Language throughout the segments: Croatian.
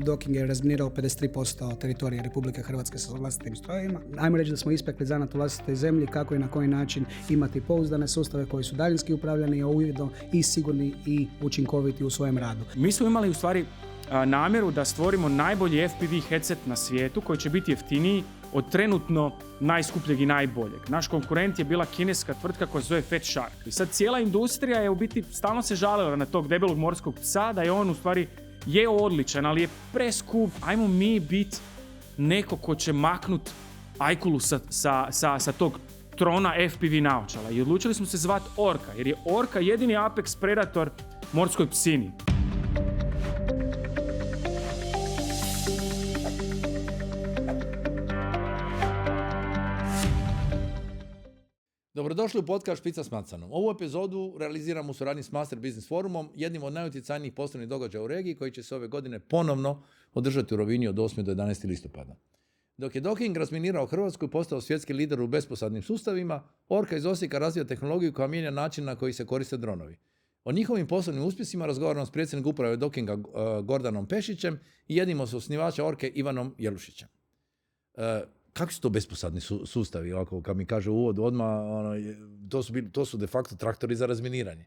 Docking je razminirao 53% teritorija Republike Hrvatske sa vlastitim strojevima. Ajmo reći da smo ispekli zanat u vlastitoj zemlji kako i na koji način imati pouzdane sustave koji su daljinski upravljani, a ujedno i sigurni i učinkoviti u svojem radu. Mi smo imali u stvari namjeru da stvorimo najbolji FPV headset na svijetu koji će biti jeftiniji od trenutno najskupljeg i najboljeg. Naš konkurent je bila kineska tvrtka koja se zove Fat Shark. I sad cijela industrija je u biti stalno se žalila na tog debelog morskog psa, da je on u stvari je odličan, ali je preskup. Ajmo mi biti neko ko će maknut ajkulu sa tog trona FPV naočala. I odlučili smo se zvati Orca, jer je Orca jedini apex predator morskoj psini. Dobrodošli u podcast Špica s Macanom. Ovu epizodu realiziramo u suradnji s Master Business Forumom, jednim od najutjecajnijih poslovnih događaja u regiji koji će se ove godine ponovno održati u Rovinju od 8. do 11. listopada. Dok je Docking razminirao Hrvatsku i postao svjetski lider u besposadnim sustavima, Orca iz Osijeka razvija tehnologiju koja mijenja način na koji se koriste dronovi. O njihovim poslovnim uspjesima razgovaramo s predsjednikom uprave Dockinga Gordanom Pešićem i jednim od osnivača Orke Ivanom Jelušićem. Kakvi su to besposadni sustavi? Ovako, kad mi kaže uvod, odmah, to su de facto traktori za razminiranje.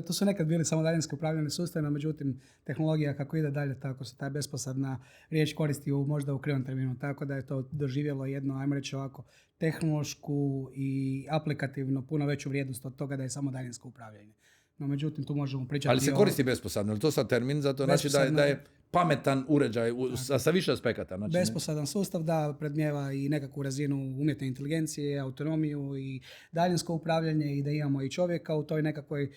To su nekad bili samo daljinski upravljeni sustavi, no međutim, tehnologija kako ide dalje, tako se ta besposadna riječ koristi možda u krivom terminu, tako da je to doživjelo jedno, ajmo reći ovako, tehnološku i aplikativno puno veću vrijednost od toga da je samo daljinsko upravljanje. No međutim, tu možemo pričati. Ali se koristi besposadno, ali to sad termin, zato znači da je pametan uređaj sa više aspekata. Znači, besposadan sustav da predmijeva i nekakvu razinu umjetne inteligencije, autonomiju i daljinsko upravljanje i da imamo i čovjeka u toj nekakvoj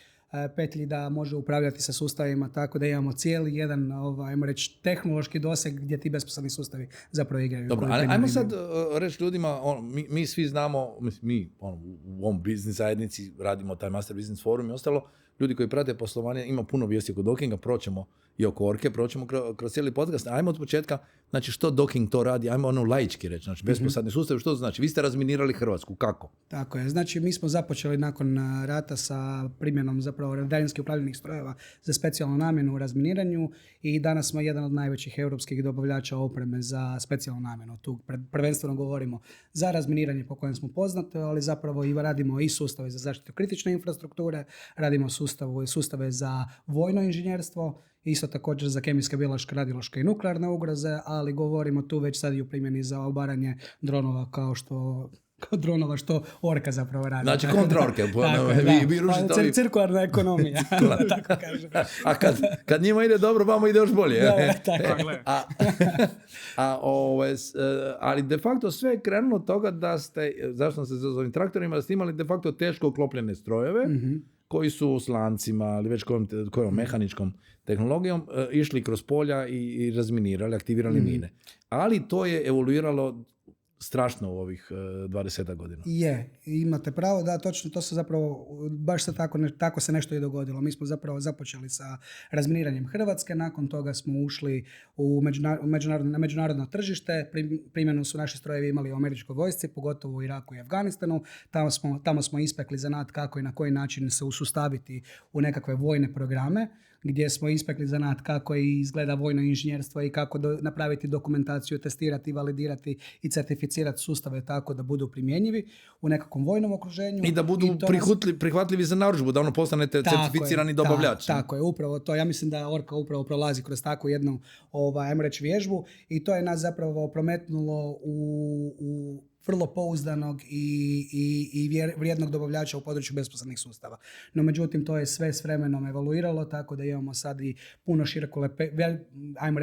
petlji da može upravljati sa sustavima, tako da imamo cijeli jedan, ajmo reći, tehnološki doseg gdje ti besposadni sustavi zapravo igraju. Dobro, ajmo sad reći ljudima, mi svi znamo, u ovom biznis zajednici radimo taj Master Business Forum i ostalo, ljudi koji prate poslovanje, ima puno vijesti oko Dockinga, proćemo i oko Orke, proćemo kroz cijeli podcast. Ajmo od početka, znači što Docking to radi, ajmo laički reći, znači besposadni sustav, što znači? Vi ste razminirali Hrvatsku, kako? Tako je, znači mi smo započeli nakon rata sa primjenom zapravo daljinski upravljenih strojeva za specijalnu namjenu u razminiranju i danas smo jedan od najvećih europskih dobavljača opreme za specijalnu namjenu. Tu prvenstveno govorimo za razminiranje po kojem smo poznati, ali zapravo i radimo i sustave za zaštitu kritične infrastrukture, radimo sustave za vojno inženjerstvo, isto također za kemijske, biološke, radiološke i nuklearne ugroze, ali govorimo tu već sad i u primjeni za obaranje dronova dronova što Orca zapravo radi. Znači kontra Orke. Cirkularna ekonomija. Tako kažem. A kad njima ide dobro, vama ide još bolje. Ali de facto sve je krenulo od toga da ste, zašto se za ovim traktorima, da ste imali de facto teško uklopljene strojeve, koji su s lancima ili već kojom mehaničkom tehnologijom išli kroz polja i razminirali, aktivirali mine. Ali to je evoluiralo strašno u ovih 20 godina. Imate pravo, da, točno, to se zapravo, baš se tako se nešto i dogodilo. Mi smo zapravo započeli sa razminiranjem Hrvatske, nakon toga smo ušli na međunarodno tržište, primjenu su naši strojevi imali u američkoj vojsci, pogotovo u Iraku i Afganistanu, tamo smo ispekli zanat kako i na koji način se usustaviti u nekakve vojne programe, gdje smo ispekli zanat kako izgleda vojno inženjerstvo i kako napraviti dokumentaciju, testirati, validirati i certificirati sustave tako da budu primjenjivi u nekakvom vojnom okruženju. I da budu prihvatljivi za narudžbu, da ono postanete certificirani dobavljač. Tako je, upravo to. Ja mislim da Orca upravo prolazi kroz takvu jednu, ajmo reći, vježbu i to je nas zapravo prometnulo u vrlo pouzdanog i vrijednog dobavljača u području besposadnih sustava. No međutim, to je sve s vremenom evoluiralo, tako da imamo sad i puno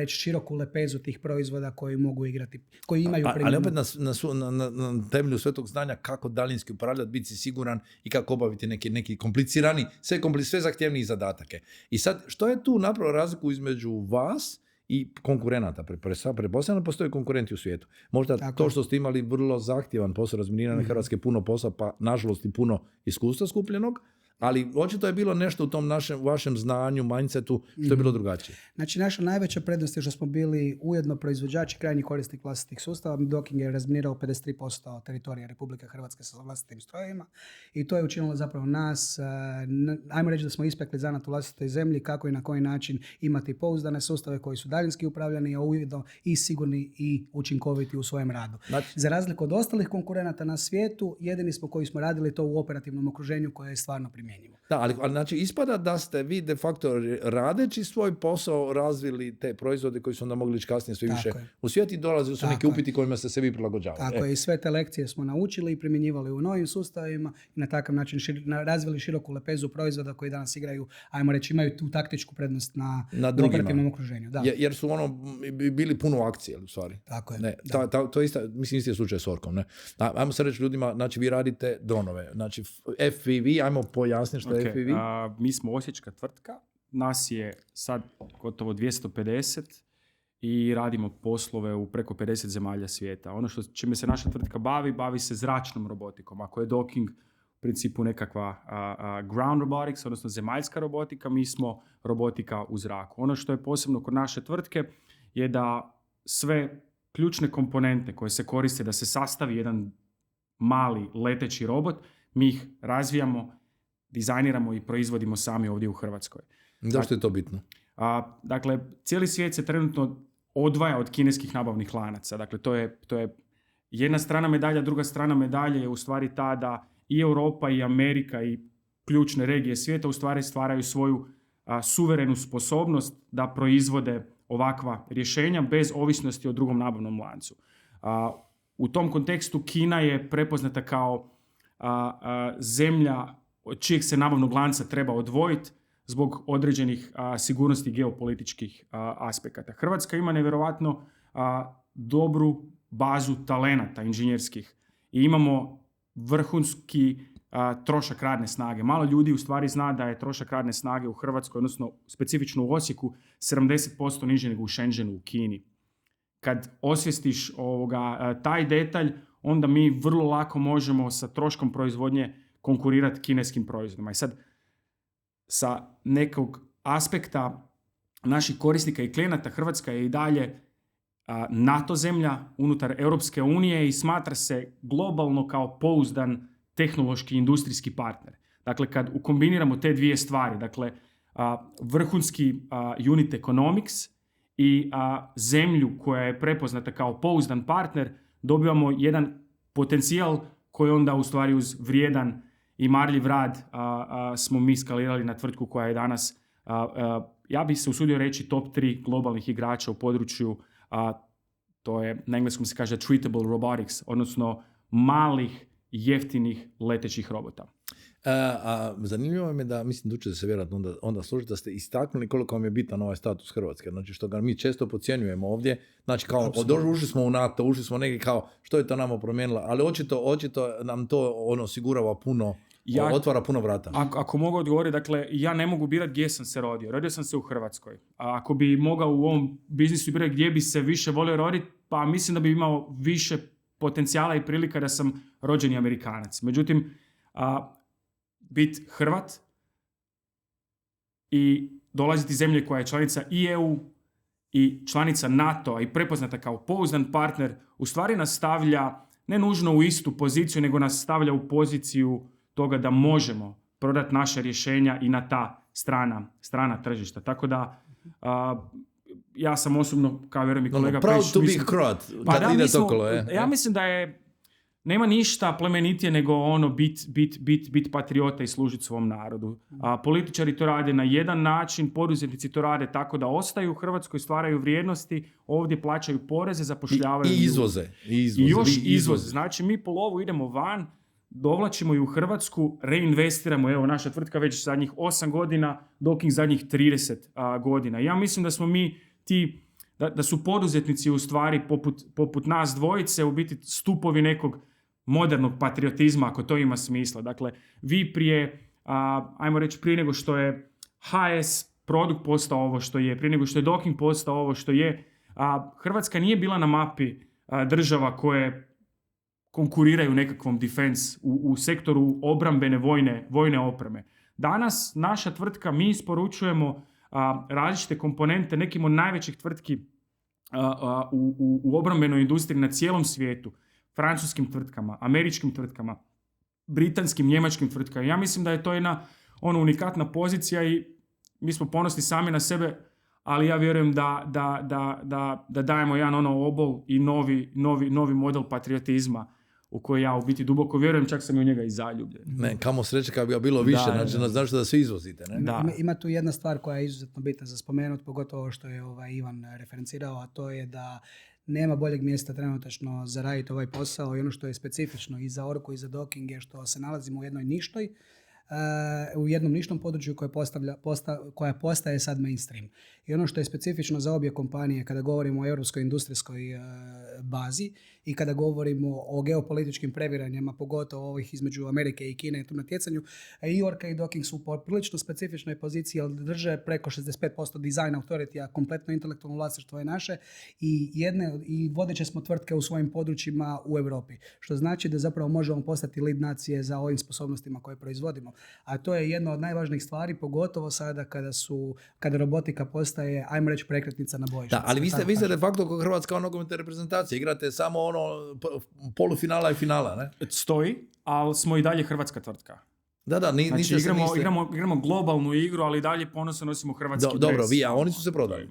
široku lepezu tih proizvoda koji mogu igrati, koji imaju primjenu. Ali opet na temelju sve tog znanja kako daljinski upravljati, biti siguran i kako obaviti neki komplicirani, sve zahtjevniji zadatake. I sad, što je tu napravo razliku između vas i konkurenata? Pretpostavljeno postoje konkurenti u svijetu. Možda tako, to što ste imali vrlo zahtjevan posao razminiranja Hrvatske, puno posla, pa nažalost i puno iskustva skupljenog, Ali očito je bilo nešto u tom vašem znanju, mindsetu, što je bilo drugačije. Znači, naša najveća prednost je što smo bili ujedno proizvođači krajnji korisnik vlastitih sustava. Docking je razminirao 53% teritorija Republike Hrvatske sa vlastitim strojevima i to je učinilo zapravo nas, ajmo reći da smo ispekli zanat u vlastitoj zemlji, kako i na koji način imati pouzdane sustave koji su daljinski upravljani, a ujedno i sigurni i učinkoviti u svojem radu. Znači, Za razliku od ostalih konkurenata na svijetu, jedini smo koji smo radili to u operativnom okruženju koje je stvarno primjenjivo. da, ali znači ispada da ste vi de facto radeći svoj posao razvili te proizvode koji su onda mogli ići kasnije sve više u svijet i dolazili su neki upiti kojima ste se vi prilagođavali. Tako je, i sve te lekcije smo naučili i primjenjivali u novim sustavima i na takav način razvili široku lepezu proizvoda koji danas igraju, ajmo reći, imaju tu taktičku prednost na operativnom okruženju. Da. Jer su bili puno akcije, u stvari. Tako je. Ne, to je isti je slučaj s Orkom. Ne? Ajmo se reći ljudima, znači vi radite dronove, znači FPV, ajmo pojasniti što je FPV. Mi smo osječka tvrtka, nas je sad gotovo 250 i radimo poslove u preko 50 zemalja svijeta. Ono čime se naša tvrtka bavi se zračnom robotikom. Ako je Docking u principu nekakva ground robotics, odnosno zemaljska robotika, mi smo robotika u zraku. Ono što je posebno kod naše tvrtke je da sve ključne komponente koje se koriste da se sastavi jedan mali leteći robot, mi ih razvijamo, dizajniramo i proizvodimo sami ovdje u Hrvatskoj. Zašto je to bitno? Dakle, cijeli svijet se trenutno odvaja od kineskih nabavnih lanaca. Dakle, to je jedna strana medalja, druga strana medalje je u stvari ta da i Europa i Amerika i ključne regije svijeta u stvari stvaraju svoju suverenu sposobnost da proizvode ovakva rješenja bez ovisnosti o drugom nabavnom lancu. U tom kontekstu Kina je prepoznata kao zemlja od čijeg se nabavnog lanca treba odvojiti zbog određenih sigurnosti geopolitičkih aspekata. Hrvatska ima nevjerojatno dobru bazu talenata inženjerskih i imamo vrhunski trošak radne snage. Malo ljudi u stvari zna da je trošak radne snage u Hrvatskoj, odnosno specifično u Osijeku, 70% niže nego u Shenzhenu u Kini. Kad osvijestiš taj detalj, onda mi vrlo lako možemo sa troškom proizvodnje konkurirati kineskim proizvodima. I sad, sa nekog aspekta naših korisnika i klijenata, Hrvatska je i dalje NATO zemlja unutar Europske unije i smatra se globalno kao pouzdan tehnološki industrijski partner. Dakle, kad ukombiniramo te dvije stvari, dakle, vrhunski unit economics i zemlju koja je prepoznata kao pouzdan partner, dobivamo jedan potencijal koji onda u stvari uz vrijedan i marljiv rad smo mi skalirali na tvrtku koja je danas, ja bih se usudio reći, top 3 globalnih igrača u području, to je, na engleskom se kaže treatable robotics, odnosno malih, jeftinih letećih robota. Zanimljivo mi je da, mislim da ćete se vjerojatno onda složiti da ste istaknuli koliko vam je bitan ovaj status Hrvatske, znači što ga mi često podcjenjujemo ovdje, znači kao ušli smo u NATO, ušli smo negdje kao što je to nama promijenilo, ali očito nam to osigurava puno, otvara puno vrata. Ako mogu odgovoriti, dakle, ja ne mogu birati gdje sam se rodio. Rodio sam se u Hrvatskoj. A ako bi mogao u ovom biznisu birati gdje bi se više volio roditi, pa mislim da bi imao više potencijala i prilika da sam rođeni Amerikanac. Međutim, biti Hrvat i dolaziti iz zemlje koja je članica i EU i članica NATO-a i prepoznata kao pouzdan partner, u stvari nas stavlja ne nužno u istu poziciju, nego nas stavlja u poziciju toga da možemo prodati naše rješenja i na ta strana tržišta. Tako da ja sam osobno, kao vjerujem i kolega proud to be Hrvat, kad ide okolo. Ja mislim da nema ništa plemenitije nego bit patriota i služiti svom narodu. Političari to rade na jedan način, poduzetnici to rade tako da ostaju u Hrvatskoj, stvaraju vrijednosti, ovdje plaćaju poreze, zapošljavaju. I izvoze. I još izvoze. Znači mi po lovu idemo van, dovlačimo ju u Hrvatsku, reinvestiramo. Evo, naša tvrtka već zadnjih 8 godina, Docking zadnjih 30 godina. Ja mislim da smo mi ti, da su poduzetnici u stvari poput nas dvojice u biti stupovi nekog modernog patriotizma, ako to ima smisla. Dakle, vi ajmo reći, prije nego što je HS produkt postao ovo što je, prije nego što je Docking postao ovo što je, Hrvatska nije bila na mapi država koje konkuriraju nekakvom defense u sektoru obrambene vojne opreme. Danas naša tvrtka, mi isporučujemo različite komponente nekim od najvećih tvrtki u obrambenoj industriji na cijelom svijetu. Francuskim tvrtkama, američkim tvrtkama, britanskim, njemačkim tvrtkama. Ja mislim da je to jedna unikatna pozicija i mi smo ponosni sami na sebe, ali ja vjerujem da dajemo jedan obol i novi model patriotizma u koji ja u biti duboko vjerujem, čak sam i u njega i zaljubljen. Ne, kamo sreće kad bi ga bilo više, znači da se izvozite. Ne? Ima tu jedna stvar koja je izuzetno bitna za spomenuti, pogotovo što je Ivan referencirao, a to je da nema boljeg mjesta trenutačno za raditi ovaj posao i ono što je specifično i za Orku i za Docking je što se nalazimo u jednoj nišnoj, u jednom nišnom području koja postaje sad mainstream. I ono što je specifično za obje kompanije kada govorimo o europskoj industrijskoj bazi i kada govorimo o geopolitičkim previranjima, pogotovo ovih između Amerike i Kine tu natjecanju, i Orka i Docking su u prilično specifičnoj poziciji, ali drže preko 65% design authority-a, kompletno intelektualno vlasništvo je naše i vodeće smo tvrtke u svojim područjima u Europi. Što znači da zapravo možemo postati lead nacije za ovim sposobnostima koje proizvodimo. A to je jedna od najvažnijih stvari, pogotovo sada kada robotika postaje, ajmo reći, prekretnica na bojišnici. Da, ali vi ste de facto kao hrvatska nogometna reprezentacija. Igrate samo polufinala i finala, ne? Stoji, ali smo i dalje hrvatska tvrtka. Znači, igramo globalnu igru, ali dalje ponosno nosimo hrvatski dres. Dobro, a oni su se prodali.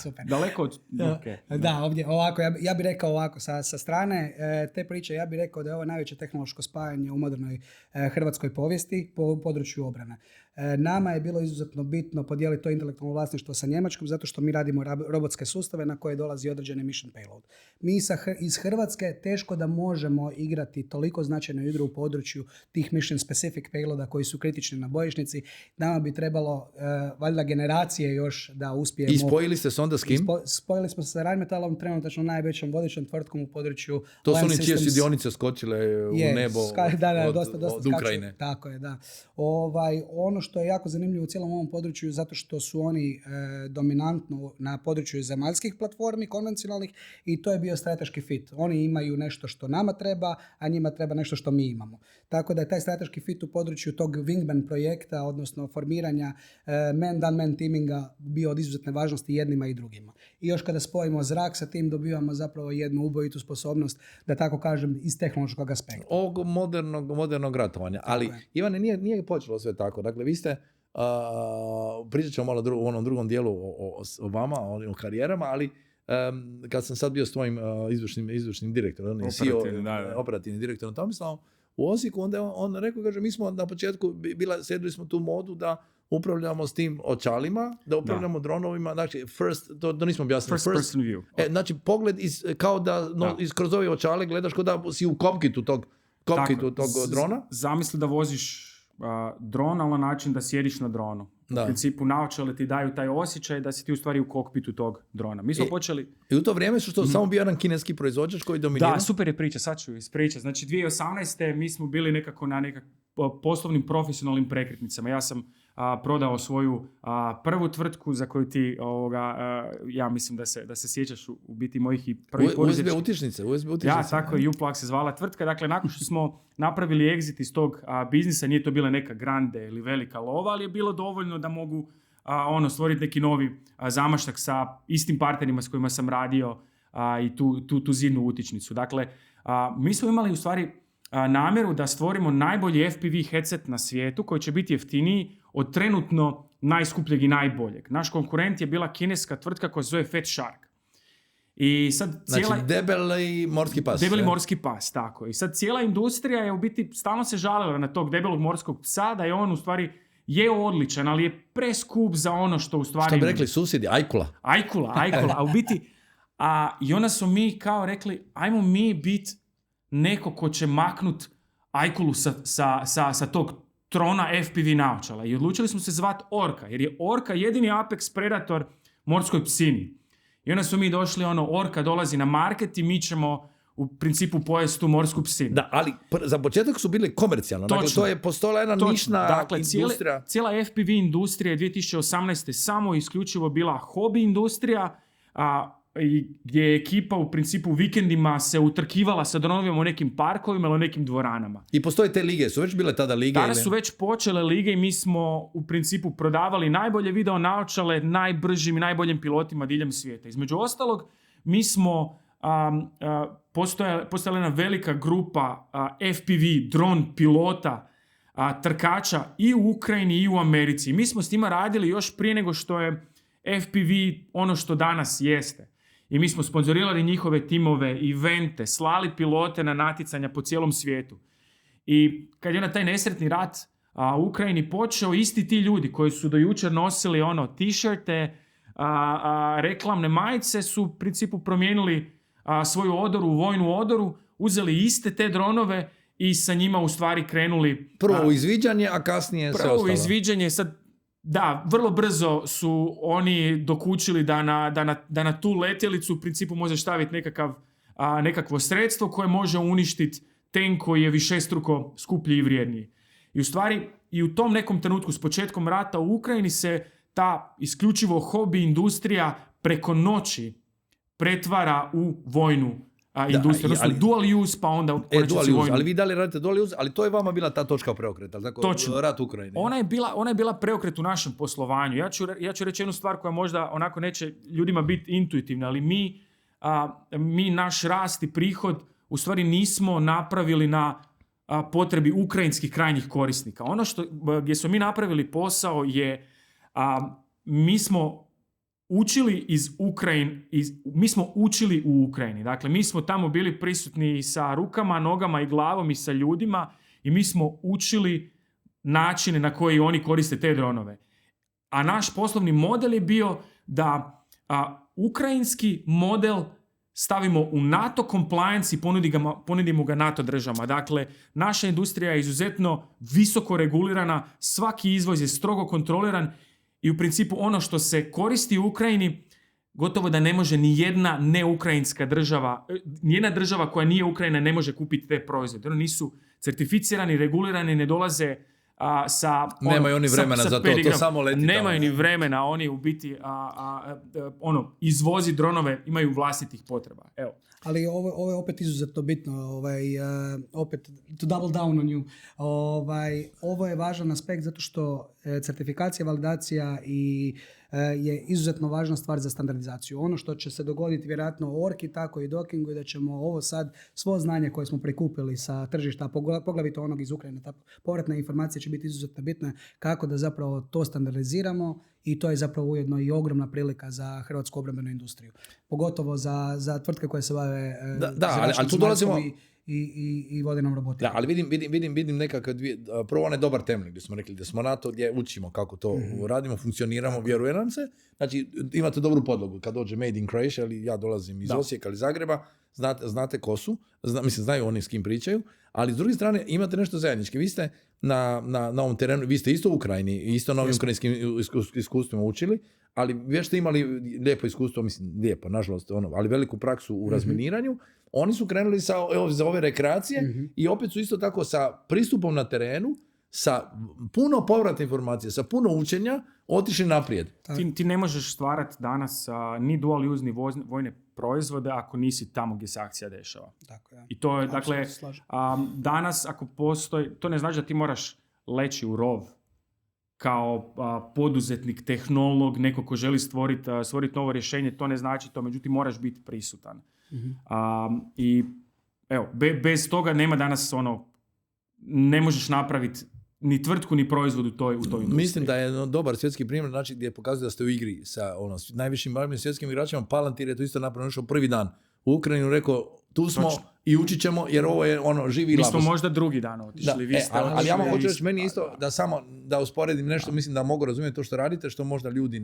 Super. Daleko od... Da, ovdje, ovako, ja bih rekao ovako, sa strane te priče, ja bih rekao da je ovo najveće tehnološko spajanje u modernoj hrvatskoj povijesti po području obrane. Nama je bilo izuzetno bitno podijeliti to intelektualno vlasništvo sa Njemačkom, zato što mi radimo robotske sustave na koje dolazi određeni mission payload. Mi iz Hrvatske teško da možemo igrati toliko značajnu igru u području tih mission specific payloada koji su kritični na bojišnici. Nama bi trebalo valjda generacije još da uspijemo. I spojili ste se onda s kim? Spojili smo se sa Rheinmetallom, trenutačno najvećom vodećom tvrtkom u području. To su oni čije su dionice skočile u nebo od Ukrajine. Tako je, da. Ono što je jako zanimljivo u cijelom ovom području zato što su oni dominantno na području zemaljskih platformi, konvencionalnih, i to je bio strateški fit. Oni imaju nešto što nama treba, a njima treba nešto što mi imamo. Tako da je taj strateški fit u području tog Wingman projekta, odnosno formiranja man-man teaminga bio od izuzetne važnosti jednima i drugima. I još kada spojimo zrak sa tim, dobivamo zapravo jednu ubojitu sposobnost, da tako kažem, iz tehnološkog aspekta. Ovog modernog ratovanja. Ali, Ivane, nije počelo sve tako. Dakle, vi ste, pričat ćemo malo u onom drugom dijelu o vama, o karijerama, ali kad sam sad bio s tvojim izvršnim direktorom, operativnim direktorom Tomislavom u Osijeku, onda on rekao, kaže, mi smo na početku sjedili smo tu modu da upravljamo s tim očalima, da upravljamo dronovima, znači to nismo objasnili. First person view. Znači pogled kao da kroz ove očale gledaš kao da si u kokpitu tog drona. Zamisli da voziš dron, ali na način da sjediš na dronu. U principu naočale ti daju taj osjećaj da si ti u stvari u kokpitu tog drona. Mi smo počeli... I u to vrijeme su samo bio jedan kineski proizvođač koji dominira? Da, super je priča, sad ću ispričati. Znači 2018. mi smo bili nekako na poslovnim profesionalnim prekretnicama. Ja sam prodao svoju prvu tvrtku za koju ti, ja mislim da se sjećaš u biti mojih i prvih USB utičnice. Ja, tako je, Uplug se zvala tvrtka. Dakle, nakon što smo napravili exit iz tog biznisa, nije to bila neka grande ili velika lova, ali je bilo dovoljno da mogu stvoriti neki novi zamaštak sa istim partnerima s kojima sam radio i tu zidnu utičnicu. Dakle, mi smo imali u stvari namjeru da stvorimo najbolji FPV headset na svijetu koji će biti jeftiniji od trenutno najskupljeg i najboljeg. Naš konkurent je bila kineska tvrtka koja se zove Fat Shark. I sad znači debeli morski pas. Debeli morski pas, tako. I sad cijela industrija je u biti stalno se žalila na tog debelog morskog psa, da je on u stvari je odličan, ali je preskup za ono što u stvari... Što bi rekli susjedi, ajkula. A u biti... I onda su mi kao rekli, ajmo mi biti neko ko će maknut ajkulu sa tog trona FPV naočala. I odlučili smo se zvati Orka, jer je Orka jedini apex predator morskoj psini. I onda su mi došli, Orka dolazi na market i mi ćemo u principu pojesti tu morsku psinu. Da, ali za početak su bili komercijalno. Točno. Dakle, to je postojala jedna nišna industrija. Cijela FPV industrija je 2018. samo isključivo bila hobby industrija. gdje je ekipa u principu vikendima se utrkivala sa dronovima u nekim parkovima ili u nekim dvoranama. I postoje te lige, su već bile tada lige? Tada su već počele lige i mi smo u principu prodavali najbolje video naočale najbržim i najboljim pilotima diljem svijeta. Između ostalog, mi smo postojala jedna velika grupa FPV dron pilota, trkača i u Ukrajini i u Americi. Mi smo s njima radili još prije nego što je FPV ono što danas jeste. I mi smo sponzorirali njihove timove, evente, slali pilote na natjecanja po cijelom svijetu. I kad je na taj nesretni rat u Ukrajini počeo, isti ti ljudi koji su do jučer nosili t-shirte, reklamne majice, su u principu promijenili svoju odoru u vojnu odoru, uzeli iste te dronove i sa njima u stvari krenuli. Prvo u izviđanje, a kasnije sve ostalo. Prvo u izviđanje, sad, da, vrlo brzo su oni dokučili da na tu letjelicu u principu možeš staviti nekakvo sredstvo koje može uništiti tank koji je višestruko skuplji i vrijedniji. I u stvari, i u tom nekom trenutku s početkom rata u Ukrajini se ta isključivo hobi industrija preko noći pretvara u vojnu industriju. Odnosno dual use, pa onda dual use, ali vi dalje radite dual use, ali to je vama bila ta točka preokreta, tako? Točno. Rat u Ukrajini. Ona je bila preokret u našem poslovanju. Ja ću reći jednu stvar koja možda onako neće ljudima biti intuitivna, ali mi naš rast i prihod u stvari nismo napravili na potrebi ukrajinskih krajnjih korisnika. Ono gdje smo mi napravili posao je mi smo učili mi smo učili u Ukrajini. Dakle, mi smo tamo bili prisutni sa rukama, nogama i glavom i sa ljudima i mi smo učili načine na koji oni koriste te dronove. A naš poslovni model je bio da ukrajinski model stavimo u NATO compliance i ponudimo ga NATO državama. Dakle, naša industrija je izuzetno visoko regulirana, svaki izvoz je strogo kontroliran i u principu ono što se koristi u Ukrajini gotovo da ne može ni jedna neukrajinska država, nijedna država koja nije Ukrajina ne može kupiti te proizvode. Oni nisu certificirani, regulirani, ne dolaze sa... Nemaju oni vremena za to samo leti. Nemaju ni vremena, oni u biti izvozi dronove, imaju vlastitih potreba. Evo. Ali ovo je opet izuzetno bitno, opet to double down on you. Ovo je važan aspekt zato što certifikacija, validacija je izuzetno važna stvar za standardizaciju. Ono što će se dogoditi vjerojatno u Orki, tako i Dockingu, je da ćemo ovo sad, svo znanje koje smo prikupili sa tržišta, poglavito onog iz Ukrajine, ta povratna informacija će biti izuzetno bitna kako da zapravo to standardiziramo i to je zapravo ujedno i ogromna prilika za hrvatsku obrambenu industriju. Pogotovo za tvrtke koje se bave ali tu dolazimo i vodenom robotikom. Da, ali vidim nekakav prvo onaj dobar temelj gdje smo rekli da smo NATO, gdje učimo kako to radimo, funkcioniramo, vjeruje nam se. Znači, imate dobru podlogu kad dođe Made in Croatia, ali ja dolazim iz Osijeka ili Zagreba, znate ko su, znaju oni s kim pričaju, ali s druge strane imate nešto zajednički. Vi ste na ovom terenu, vi ste isto u Ukrajini, isto na ovim ukrajinskim iskustvima učili, ali vi ste imali lijepo iskustvo, lijepo, nažalost, ali veliku praksu u razminiranju. Oni su krenuli za ove rekreacije i opet su isto tako sa pristupom na terenu, sa puno povratne informacije, sa puno učenja, otišli naprijed. Ti ne možeš stvarati danas ni dual use, ni vojne proizvode ako nisi tamo gdje se akcija dešava. Tako je. I to je, dakle, danas ako postoji, to ne znači da ti moraš leći u rov kao poduzetnik, tehnolog, neko ko želi stvoriti novo rješenje, to ne znači to, međutim moraš biti prisutan. I evo, bez toga nema danas ne možeš napraviti ni tvrtku ni proizvod u toj industriji. Mislim da je dobar svjetski primjer, znači gdje pokazuje da ste u igri sa najvišim svjetskim igračima. Palantir je to isto napravio prvi dan u Ukrajinu, rekao tu smo i učit ćemo jer ovo je živi labus. Mi smo možda drugi dan otišli. Ali ja vam hoću reći, meni isto da usporedim nešto, mislim da mogu razumjeti to što radite, što možda ljudi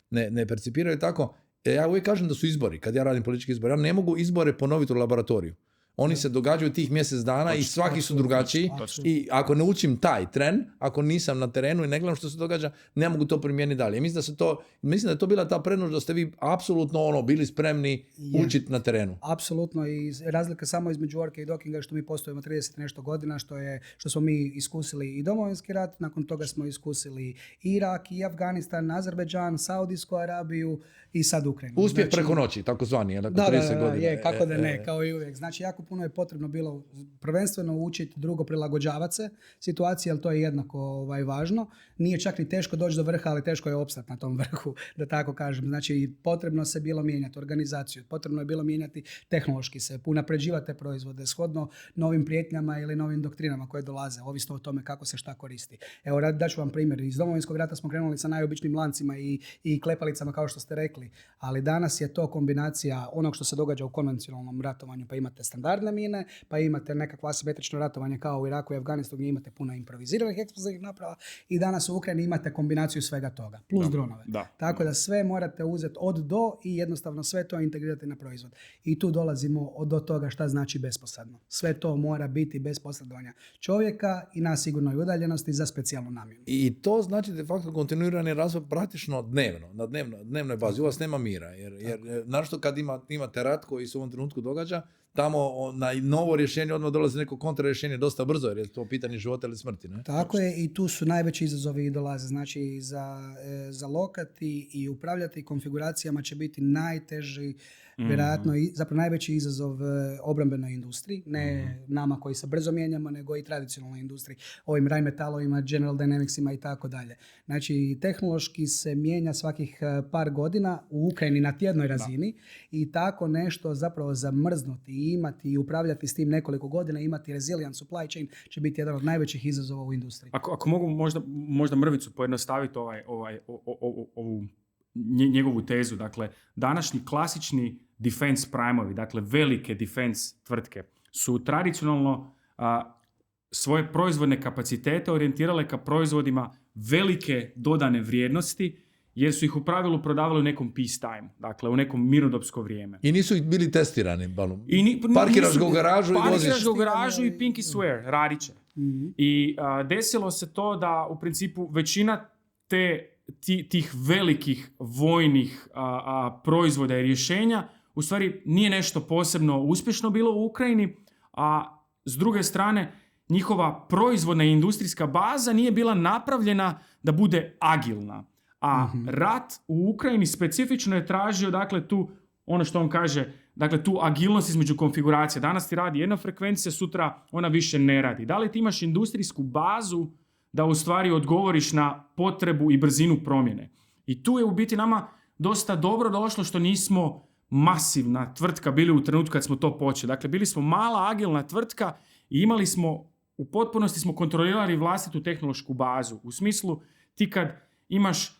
ne percipiraju tako. Ja uvijek kažem da su izbori, kad ja radim politički izbor, ja ne mogu izbore ponoviti u laboratoriju. Oni se događaju tih mjesec dana i svaki su drugačiji. Točno. I ako ne učim taj tren, ako nisam na terenu i ne gledam što se događa, ne mogu to primijeniti dalje. Mislim da je to bila ta prednost da ste vi apsolutno bili spremni učiti na terenu. Apsolutno, i razlika samo između Orke i Dokinga je što mi postojimo 30 nešto godina, što smo mi iskusili i Domovinski rat, nakon toga smo iskusili Irak i Afganistan, Azerbejdžan, Saudijsku Arabiju i sad Ukrajinu. Uspjeh preko noći, takozvani, je, nakon 30 godina. Je, kako da ne, kao i uvijek. Znači, jako puno je potrebno bilo prvenstveno učiti, drugo prilagođavati se situaciji, ali to je jednako važno. Nije čak ni teško doći do vrha, ali teško je opstati na tom vrhu, da tako kažem. Znači, potrebno se bilo mijenjati organizaciju, potrebno je bilo mijenjati tehnološki se, unapređivati te proizvode, shodno novim prijetnjama ili novim doktrinama koje dolaze, ovisno o tome kako se šta koristi. Evo, daću vam primjer. Iz Domovinskog rata smo krenuli sa najobičnijim lancima i klepalicama, kao što ste rekli, ali danas je to kombinacija onog što se događa u konvencionalnom ratovanju, pa imate standardne mine, pa imate nekakvo asimetrično ratovanje kao u Iraku i Afganistanu gdje imate puno improviziranih eksplozivnih naprava i danas u Ukrajini imate kombinaciju svega toga, plus dronove. Tako da sve morate uzeti od do i jednostavno sve to integrirati na proizvod. I tu dolazimo do toga šta znači besposadno. Sve to mora biti bez posredovanja čovjeka i na sigurnoj udaljenosti za specijalnu namjenu. I to znači de facto kontinuirani razvoj praktično dnevno, na dnevnoj bazi. U vas nema mira, jer našto kad imate rat koji se u ovom trenutku događa, tamo na novo rješenje odmah dolazi neko kontrarješenje dosta brzo, jer je to pitanje života ili smrti. Ne? Tako je, i tu su najveći izazovi i dolaze. Znači, za lokati i upravljati konfiguracijama će biti najteži, vjerojatno, zapravo najveći izazov obrambenoj industriji, ne nama koji se brzo mijenjamo, nego i tradicionalnoj industriji, ovim Rheinmetallima, General Dynamicsima i tako dalje. Znači, tehnološki se mijenja svakih par godina u Ukrajini na tjednoj razini i tako nešto zapravo zamrznuti i imati i upravljati s tim nekoliko godina, imati resilient supply chain će biti jedan od najvećih izazova u industriji. Ako mogu možda mrvicu pojednostaviti ovu njegovu tezu, dakle, današnji klasični defense primovi, dakle velike defense tvrtke, su tradicionalno svoje proizvodne kapacitete orijentirale ka proizvodima velike dodane vrijednosti, jer su ih u pravilu prodavali u nekom peacetime, dakle u nekom mirnodopsko vrijeme. I nisu bili testirani, parkiraš ga u garažu i voziš. Parkiraš ga u garažu i pinky swear, radit će. I desilo se to da u principu većina tih velikih vojnih proizvoda i rješenja u stvari nije nešto posebno uspješno bilo u Ukrajini, a s druge strane njihova proizvodna i industrijska baza nije bila napravljena da bude agilna. A rat u Ukrajini specifično je tražio, dakle, tu, ono što on kaže, dakle, tu agilnost između konfiguracija. Danas ti radi jedna frekvencija, sutra ona više ne radi. Da li ti imaš industrijsku bazu da u stvari odgovoriš na potrebu i brzinu promjene? I tu je u biti nama dosta dobro došlo što nismo masivna tvrtka bili u trenutku kad smo to počeli. Dakle, bili smo mala, agilna tvrtka i imali smo, u potpunosti smo kontrolirali vlastitu tehnološku bazu. U smislu, ti kad imaš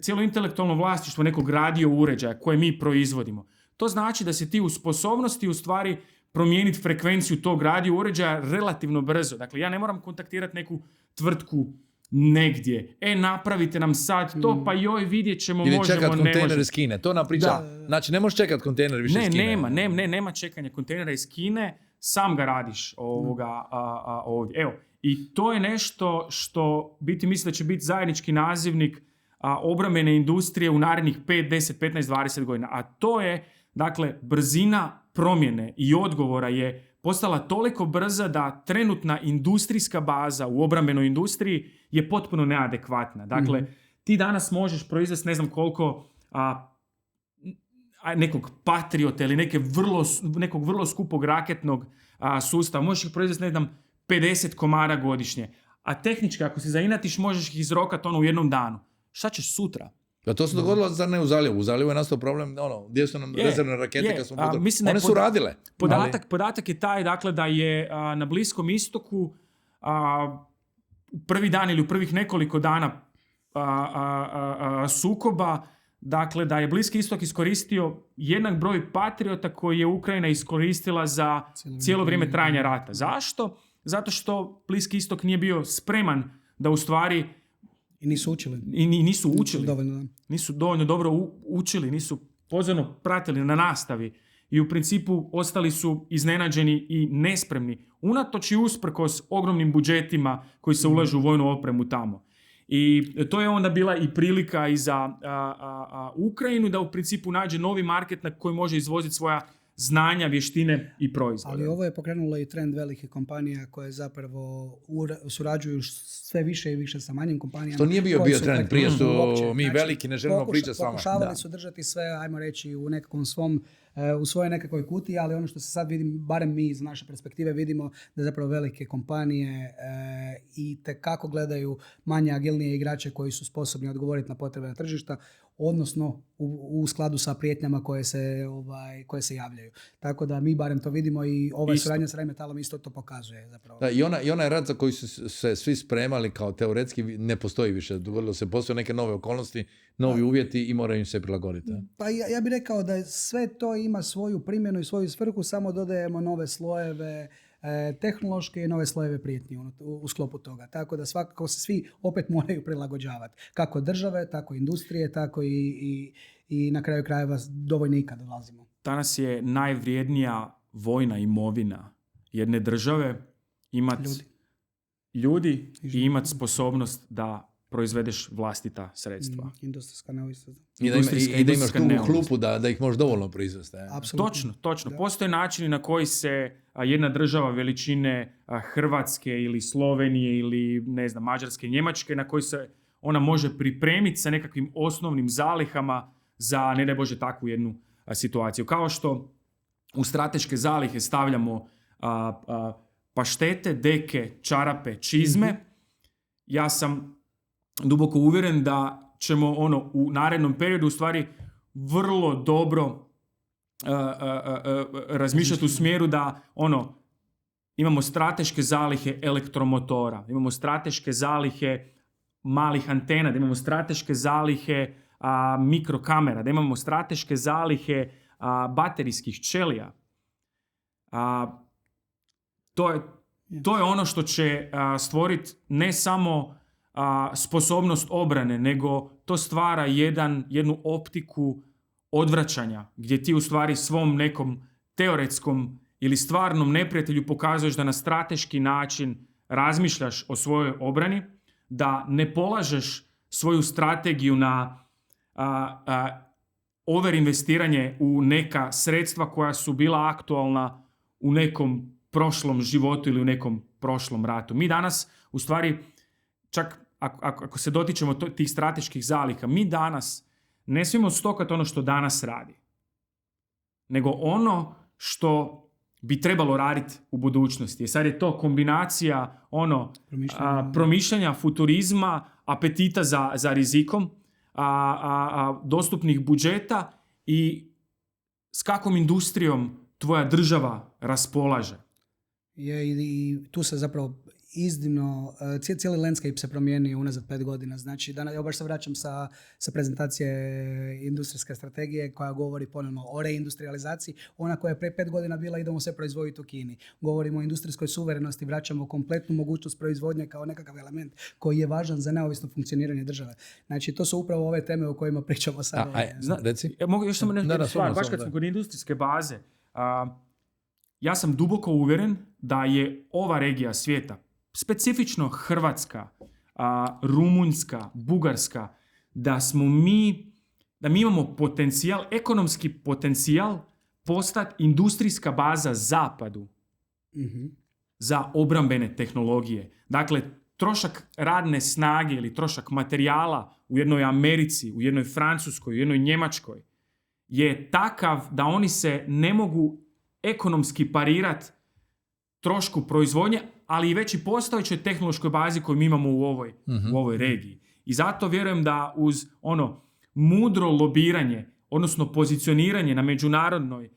cijelo intelektualno vlasništvo nekog radio uređaja koje mi proizvodimo, to znači da si ti u sposobnosti u stvari promijeniti frekvenciju tog radio uređaja relativno brzo. Dakle, ja ne moram kontaktirati neku tvrtku negdje. Napravite nam sad to, pa joj vidjet ćemo, ili možemo, ne čekat kontejner možemo. iz Kine. To nam priča. Znači, ne možeš čekat kontejner više iz Kine. Nema čekanja kontejnera iz Kine, sam ga radiš ovdje. Evo, i to je nešto što biti misli da će biti zajednički nazivnik obrambene industrije u narednih 5, 10, 15, 20 godina. A to je, dakle, brzina promjene i odgovora je postala toliko brza da trenutna industrijska baza u obrambenoj industriji je potpuno neadekvatna. Dakle, ti danas možeš proizvesti ne znam koliko nekog Patriota ili nekog vrlo skupog raketnog sustava. Možeš ih proizvesti, ne znam, 50 komada godišnje. A tehnički, ako se zainatiš, možeš ih izrokati u jednom danu. Šta ćeš sutra? Da, to se dogodilo zar ne u Zaljevu. U Zaljevu je nastao problem, gdje su nam rezervne rakete kad smo one su radile. Podatak je taj, dakle, da je na Bliskom istoku prvi dan ili u prvih nekoliko dana sukoba, dakle, da je Bliski istok iskoristio jednak broj Patriota koji je Ukrajina iskoristila za cijelo vrijeme trajanja rata. Zašto? Zato što Bliski istok nije bio spreman da u stvari i nisu učili. Nisu dovoljno dobro učili, nisu pozorno pratili na nastavi. i u principu ostali su iznenađeni i nespremni, unatoč i usprkos ogromnim budžetima koji se ulažu u vojnu opremu tamo. I to je onda bila i prilika i za Ukrajinu da u principu nađe novi market na koji može izvoziti svoja znanja, vještine i proizvode. Ali ovo je pokrenulo i trend velikih kompanija koje zapravo surađuju sve više i više sa manjim kompanijama. To nije bio trend prije, što mi veliki ne želimo pričati s vama. Pokušavali su držati sve, ajmo reći, u nekakvom svom, u svojoj nekakvoj kutiji, ali ono što se sad vidim, barem mi iz naše perspektive vidimo da zapravo velike kompanije i tekako gledaju manje agilnije igrače koji su sposobni odgovoriti na potrebe na tržišta, odnosno u skladu sa prijetnjama koje se javljaju. Tako da mi barem to vidimo i ova suradnja s Rheinmetallom isto to pokazuje zapravo. Da, i onaj rat za koji su se svi spremali kao teoretski ne postoji više. Dogodilo se, postoje neke nove okolnosti, novi uvjeti i moraju im se prilagoditi. Pa ja bih rekao da sve to ima svoju primjenu i svoju svrhu, samo dodajemo nove slojeve tehnološke i nove slojeve prijetnji u sklopu toga. Tako da svakako se svi opet moraju prilagođavati. Kako države, tako industrije, tako i na kraju krajeva do vojnika dolazimo. Danas je najvrijednija vojna imovina jedne države imati ljudi i imati sposobnost da proizvedeš vlastita sredstva. Industrijska neovisnost. I da imaš tu klupu da ih možeš dovoljno proizvesti. Točno. Da. Postoje načini na koji se jedna država veličine Hrvatske ili Slovenije ili ne znam, Mađarske, Njemačke, na koji se ona može pripremiti sa nekakvim osnovnim zalihama za, ne daj Bože, takvu jednu situaciju. Kao što u strateške zalihe stavljamo paštete, deke, čarape, čizme, ja sam duboko uvjeren da ćemo u narednom periodu u stvari vrlo dobro razmišljati u smjeru da imamo strateške zalihe elektromotora, imamo strateške zalihe malih antena, da imamo strateške zalihe mikrokamera, da imamo strateške zalihe baterijskih ćelija. To je ono što će stvoriti ne samo sposobnost obrane, nego to stvara jednu optiku odvraćanja, gdje ti u stvari svom nekom teoretskom ili stvarnom neprijatelju pokazuješ da na strateški način razmišljaš o svojoj obrani, da ne polažeš svoju strategiju na overinvestiranje u neka sredstva koja su bila aktualna u nekom prošlom životu ili u nekom prošlom ratu. Mi danas, u stvari, čak ako se dotičemo tih strateških zaliha, mi danas ne smijemo stokati ono što danas radi, nego ono što bi trebalo raditi u budućnosti. Sad je to kombinacija promišljanja, futurizma, apetita za rizikom, dostupnih budžeta i s kakvom industrijom tvoja država raspolaže. I tu se zapravo iznimno, cijeli landscape se promijenio unazad 5 godina. Znači, ja baš se vraćam sa prezentacije industrijske strategije koja govori ponovno o reindustrializaciji. Ona koja je pre 5 godina bila idemo sve proizvoditi u Kini. Govorimo o industrijskoj suverenosti, vraćamo kompletnu mogućnost proizvodnje kao nekakav element koji je važan za neovisno funkcioniranje države. Znači, to su upravo ove teme o kojima pričamo sad. Reci. Mogu još samo nešto stvar, baš kad smo kod industrijske baze. Ja sam duboko uvjeren da je ova regija svijeta, specifično Hrvatska, Rumunjska, Bugarska, da mi imamo potencijal, ekonomski potencijal postati industrijska baza zapadu za obrambene tehnologije. Dakle, trošak radne snage ili trošak materijala u jednoj Americi, u jednoj Francuskoj, u jednoj Njemačkoj je takav da oni se ne mogu ekonomski parirati trošku proizvodnje, ali i već i postojećoj tehnološkoj bazi koju mi imamo u ovoj regiji. I zato vjerujem da uz mudro lobiranje, odnosno pozicioniranje na međunarodnoj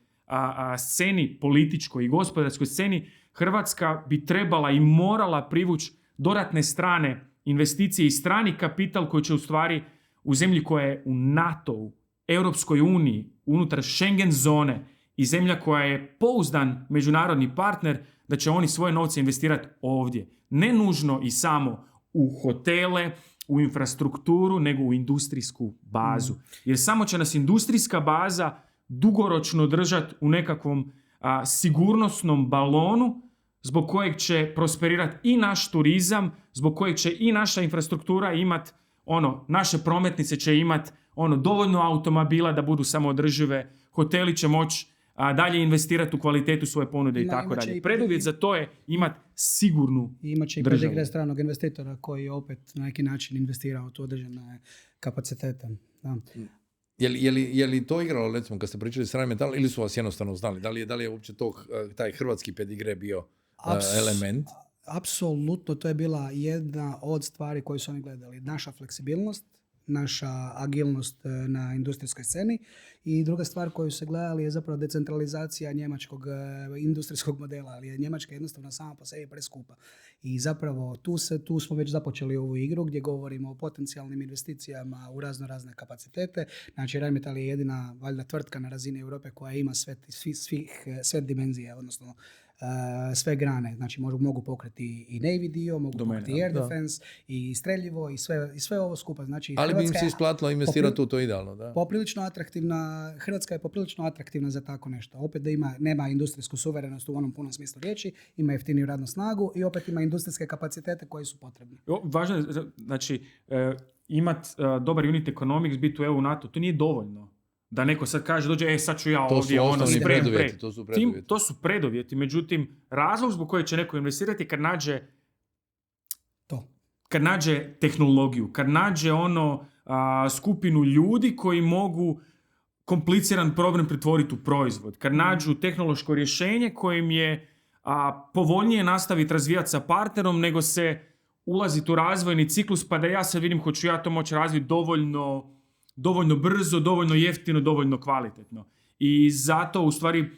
sceni, političkoj i gospodarskoj sceni, Hrvatska bi trebala i morala privući dodatne strane investicije i strani kapital koji će u stvari u zemlji koja je u NATO-u, Europskoj uniji, unutar Schengen zone i zemlja koja je pouzdan međunarodni partner, da će oni svoje novce investirati ovdje. Ne nužno i samo u hotele, u infrastrukturu, nego u industrijsku bazu. Jer samo će nas industrijska baza dugoročno držati u nekakvom sigurnosnom balonu zbog kojeg će prosperirati i naš turizam, zbog kojeg će i naša infrastruktura imati, naše prometnice će imati dovoljno automobila da budu samoodržive, hoteli će moći dalje investirati u kvalitetu svoje ponude i tako dalje. Preduvjet za to je imati sigurnu državu. Imaće i pedigre stranog investitora koji opet na neki način investirao u tu određene kapacitete. Da. Je li to igralo, recimo, kad ste pričali s Rheinmetall, ili su vas jednostavno znali? Da li je uopće taj hrvatski pedigre bio element? Apsolutno, to je bila jedna od stvari koju su oni gledali. Naša fleksibilnost, naša agilnost na industrijskoj sceni i druga stvar koju se gledali je zapravo decentralizacija njemačkog industrijskog modela, ali je Njemačka jednostavno sama po sebi preskupa. I zapravo tu smo već započeli ovu igru gdje govorimo o potencijalnim investicijama u razne kapacitete. Znači Rheinmetall je jedina valjda tvrtka na razini Europe koja ima sve dimenzije, odnosno sve grane, znači mogu pokriti i Navy dio, mogu pokriti Air Defense i streljivo i sve ovo skupa. Znači, ali bi im se isplatilo investirati u to idealno. Da. Poprilično atraktivna, Hrvatska je poprilično atraktivna za tako nešto. Opet da nema industrijsku suverenost u onom punom smislu riječi, ima jeftiniju radnu snagu i opet ima industrijske kapacitete koji su potrebni. Važno je, znači, imati dobar unit economics, biti u EU, NATO, to nije dovoljno. Da neko sad kaže, dođe, sad ću ja to ovdje, preduvjeti. To su preduvjeti, međutim, razlog zbog kojeg će neko investirati kad nađe tehnologiju, kad nađe skupinu ljudi koji mogu kompliciran problem pretvoriti u proizvod, kad nađu tehnološko rješenje kojim je povoljnije nastaviti razvijati sa partnerom nego se ulaziti u razvojni ciklus pa da ja sad vidim hoću ja to moći razviti dovoljno brzo, dovoljno jeftino, dovoljno kvalitetno. I zato, u stvari,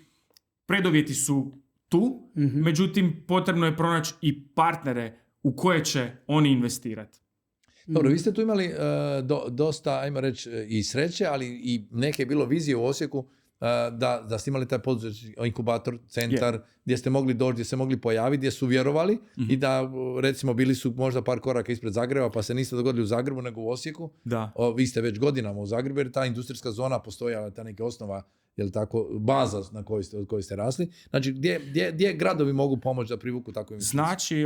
preduvjeti su tu, međutim, potrebno je pronaći i partnere u koje će oni investirati. Dobro, vi ste tu imali dosta, ajmo reći, i sreće, ali i neke je bilo vizije u Osijeku da ste imali taj poduzetnički inkubator, centar, gdje ste mogli doći, gdje ste mogli pojaviti, gdje su vjerovali i da, recimo, bili su možda par koraka ispred Zagreba, pa se niste dogodili u Zagrebu, nego u Osijeku. Da. Vi ste već godinama u Zagrebu, jer ta industrijska zona postojala, ta neka osnova, jel tako, baza na kojoj ste rasli. Znači, gdje gradovi mogu pomoći da privuku takvu investiciju? Znači,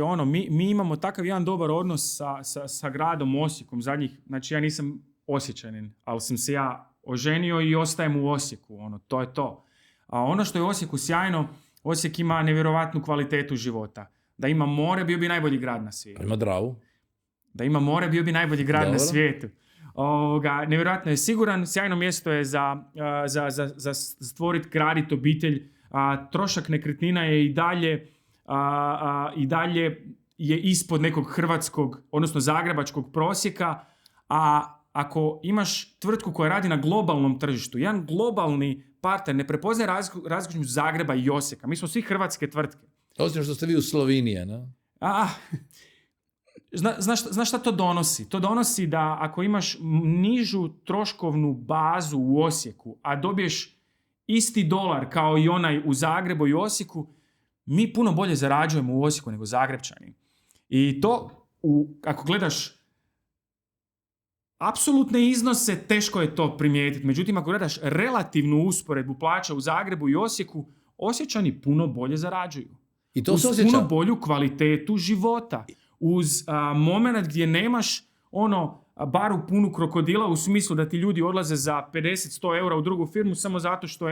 mi imamo takav jedan dobar odnos sa gradom Osijekom zadnjih, znači ja nisam Osječanin, ali sam se ja oženio i ostajem u Osijeku, to je to. A ono što je u Osijeku sjajno, Osijek ima nevjerojatnu kvalitetu života. Da ima more, bio bi najbolji grad na svijetu. Ima Dravu. Da ima more, bio bi najbolji grad na svijetu. Nevjerojatno je siguran, sjajno mjesto je za stvoriti, graditi obitelj. Trošak nekretnina je i dalje je ispod nekog hrvatskog, odnosno zagrebačkog prosjeka, a ako imaš tvrtku koja radi na globalnom tržištu, jedan globalni partner ne prepoznaje razliku Zagreba i Osijeka. Mi smo svi hrvatske tvrtke. Osim što ste vi u Sloveniji, ne? Znaš šta to donosi? To donosi da ako imaš nižu troškovnu bazu u Osijeku, a dobiješ isti dolar kao i onaj u Zagrebu i Osijeku, mi puno bolje zarađujemo u Osijeku nego Zagrebčani. I to, ako gledaš apsolutne iznose, teško je to primijetiti. Međutim, ako gledaš relativnu usporedbu plaća u Zagrebu i Osijeku, Osječani puno bolje zarađuju. I to uz puno bolju kvalitetu života. Uz moment gdje nemaš baru punu krokodila u smislu da ti ljudi odlaze za 50-100 eura u drugu firmu samo zato što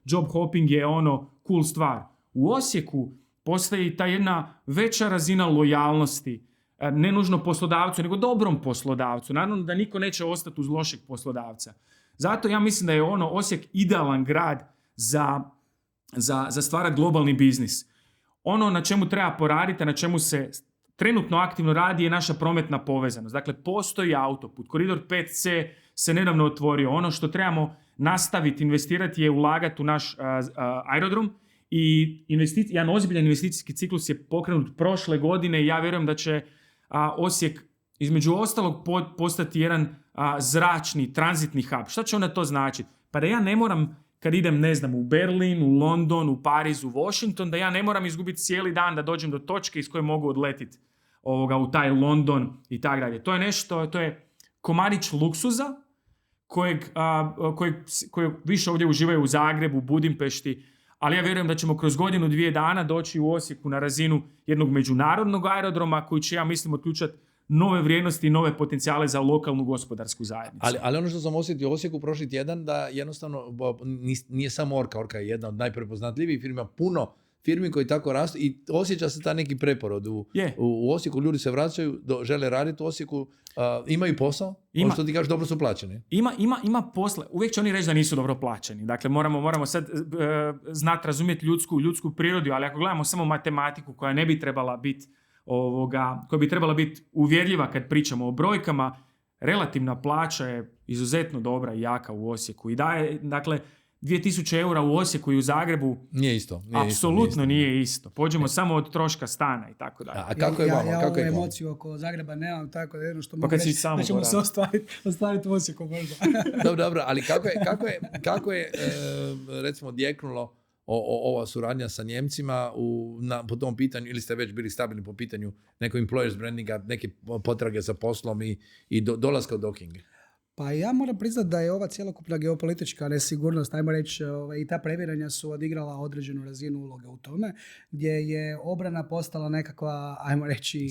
job hopping je cool stvar. U Osijeku postoji ta jedna veća razina lojalnosti, ne nužno poslodavcu, nego dobrom poslodavcu. Naravno da niko neće ostati uz lošeg poslodavca. Zato ja mislim da je Osijek idealan grad za stvarati globalni biznis. Ono na čemu treba poraditi, na čemu se trenutno aktivno radi je naša prometna povezanost. Dakle, postoji autoput. Koridor 5C se nedavno otvorio. Ono što trebamo nastaviti investirati je ulagati u naš aerodrom i jedan ozbiljan investicijski ciklus je pokrenut prošle godine i ja vjerujem da će Osijek između ostalog postati jedan zračni, tranzitni hub. Šta će onda to značiti? Pa da ja ne moram, kad idem, u Berlin, u London, u Pariz, u Washington, da ja ne moram izgubiti cijeli dan da dođem do točke iz koje mogu odletiti u taj London i tako dalje. To je nešto, to je komadić luksuza kojeg više ovdje uživaju u Zagrebu, Budimpešti, ali ja vjerujem da ćemo kroz godinu, 2 dana doći u Osijeku na razinu jednog međunarodnog aerodroma koji će, ja mislim, otključati nove vrijednosti i nove potencijale za lokalnu gospodarsku zajednicu. Ali ono što sam osjetio u Osijeku prošli tjedan, da jednostavno nije samo Orka je jedna od najprepoznatljivijih firmi, puno firmi koji tako rastu i osjeća se ta neki preporod. U Osijeku ljudi se vraćaju, žele raditi u Osijeku, imaju posao, ono što ti kažeš, dobro su plaćeni. Ima posla, uvijek će oni reći da nisu dobro plaćeni. Dakle, moramo sad znati razumjeti ljudsku prirodu, ali ako gledamo samo matematiku koja ne bi trebala biti koja bi trebala biti uvjerljiva kad pričamo o brojkama, relativna plaća je izuzetno dobra i jaka u Osijeku. I daje, dakle, 2000 eura u Osijeku i u Zagrebu nije isto. Apsolutno nije isto. Pođemo samo od troška stana i tako dalje. A kako je vama? Ja ovu emociju oko Zagreba nemam, tako da jedno što mogu reći da ćemo se ostvariti u Osijeku možda. Dobro, ali kako je recimo djeknulo ova suradnja sa Njemcima po tom pitanju, ili ste već bili stabilni po pitanju nekog employers brandinga, neke potrage za poslom i dolaska u docking? Pa ja moram priznati da je ova cjelokupna geopolitička nesigurnost, ajmo reći, i ta previranja su odigrala određenu razinu uloge u tome, gdje je obrana postala nekakva, ajmo reći...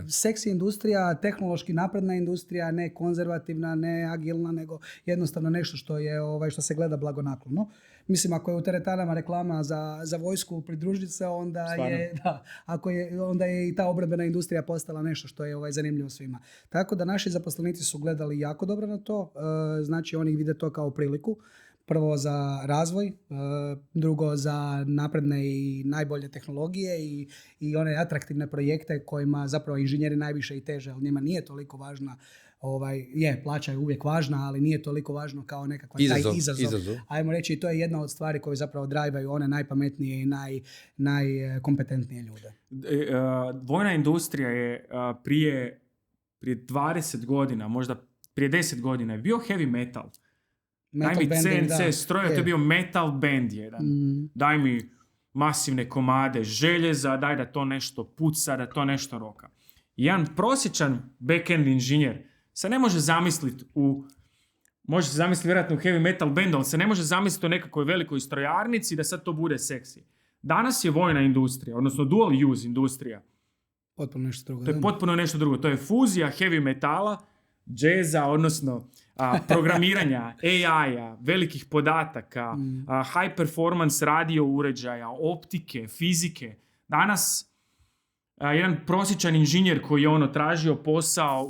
Seksi industrija, tehnološki napredna industrija, ne konzervativna, ne agilna, nego jednostavno nešto što je, što se gleda blagonaklono. Mislim, ako je u teretanama reklama za vojsku pridružiti se, onda onda je i ta obrambena industrija postala nešto što je zanimljivo svima. Tako da naši zaposlenici su gledali jako dobro na to, znači oni vide to kao priliku. Prvo za razvoj, drugo za napredne i najbolje tehnologije i one atraktivne projekte kojima zapravo inženjeri najviše i teže, ali njima nije toliko važna, plaća je uvijek važna, ali nije toliko važno kao nekakva taj izazov. Ajmo reći, i to je jedna od stvari koje zapravo drajvaju one najpametnije i najkompetentnije ljude. Vojna industrija je prije 20 godina, možda prije 10 godina je bio heavy metal. Daj mi CNC stroje, to je bio metal band jedan. Daj mi masivne komade željeza, daj da to nešto puca, da to nešto roka. Jedan prosječan back-end inženjer se ne može zamisliti može se zamisliti vjerojatno u heavy metal bandu, ali se ne može zamisliti u nekakvoj velikoj strojarnici da sad to bude seksi. Danas je vojna industrija, odnosno dual use industrija. Potpuno nešto drugo. To je potpuno nešto drugo. To je fuzija heavy metala, džeza, odnosno programiranja, AI-a, velikih podataka, high performance radio uređaja, optike, fizike. Danas jedan prosječan inženjer koji je tražio posao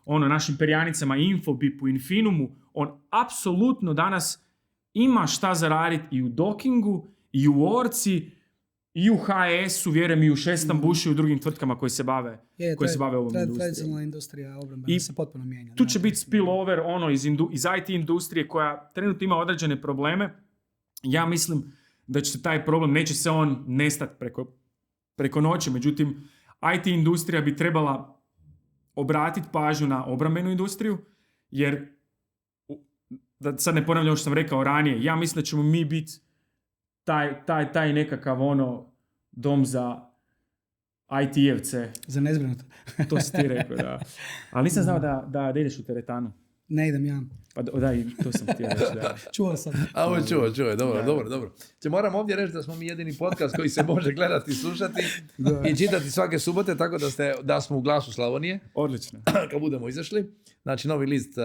u našim perjanicama Infobipu, Infinumu, on apsolutno danas ima šta zaraditi i u dockingu, i u Orci, i u HS-u, vjerujem, i u Šestambušu i u drugim tvrtkama koje se bave ovom industrijom. Tradicionalna industrija obrambena se potpuno mijenja. Tu će biti spillover iz IT industrije koja trenutno ima određene probleme. Ja mislim da će taj problem, neće se on nestati preko noći, međutim, IT industrija bi trebala obratiti pažnju na obrambenu industriju, jer, da sad ne ponavljam što sam rekao ranije, ja mislim da ćemo mi biti taj nekakav dom za IT-evce. Za nezbrinuto. To si ti rekao, da. Ali nisam znao da ideš u teretanu. Ne idem ja. Pa daj, to sam htio reći, da. Čuo sam. Ovo čuo, dobro. Moram ovdje reći da smo mi jedini podcast koji se može gledati i slušati i čitati svake subote, tako da smo u Glasu Slavonije. Odlično. Kad budemo izašli. Znači, novi list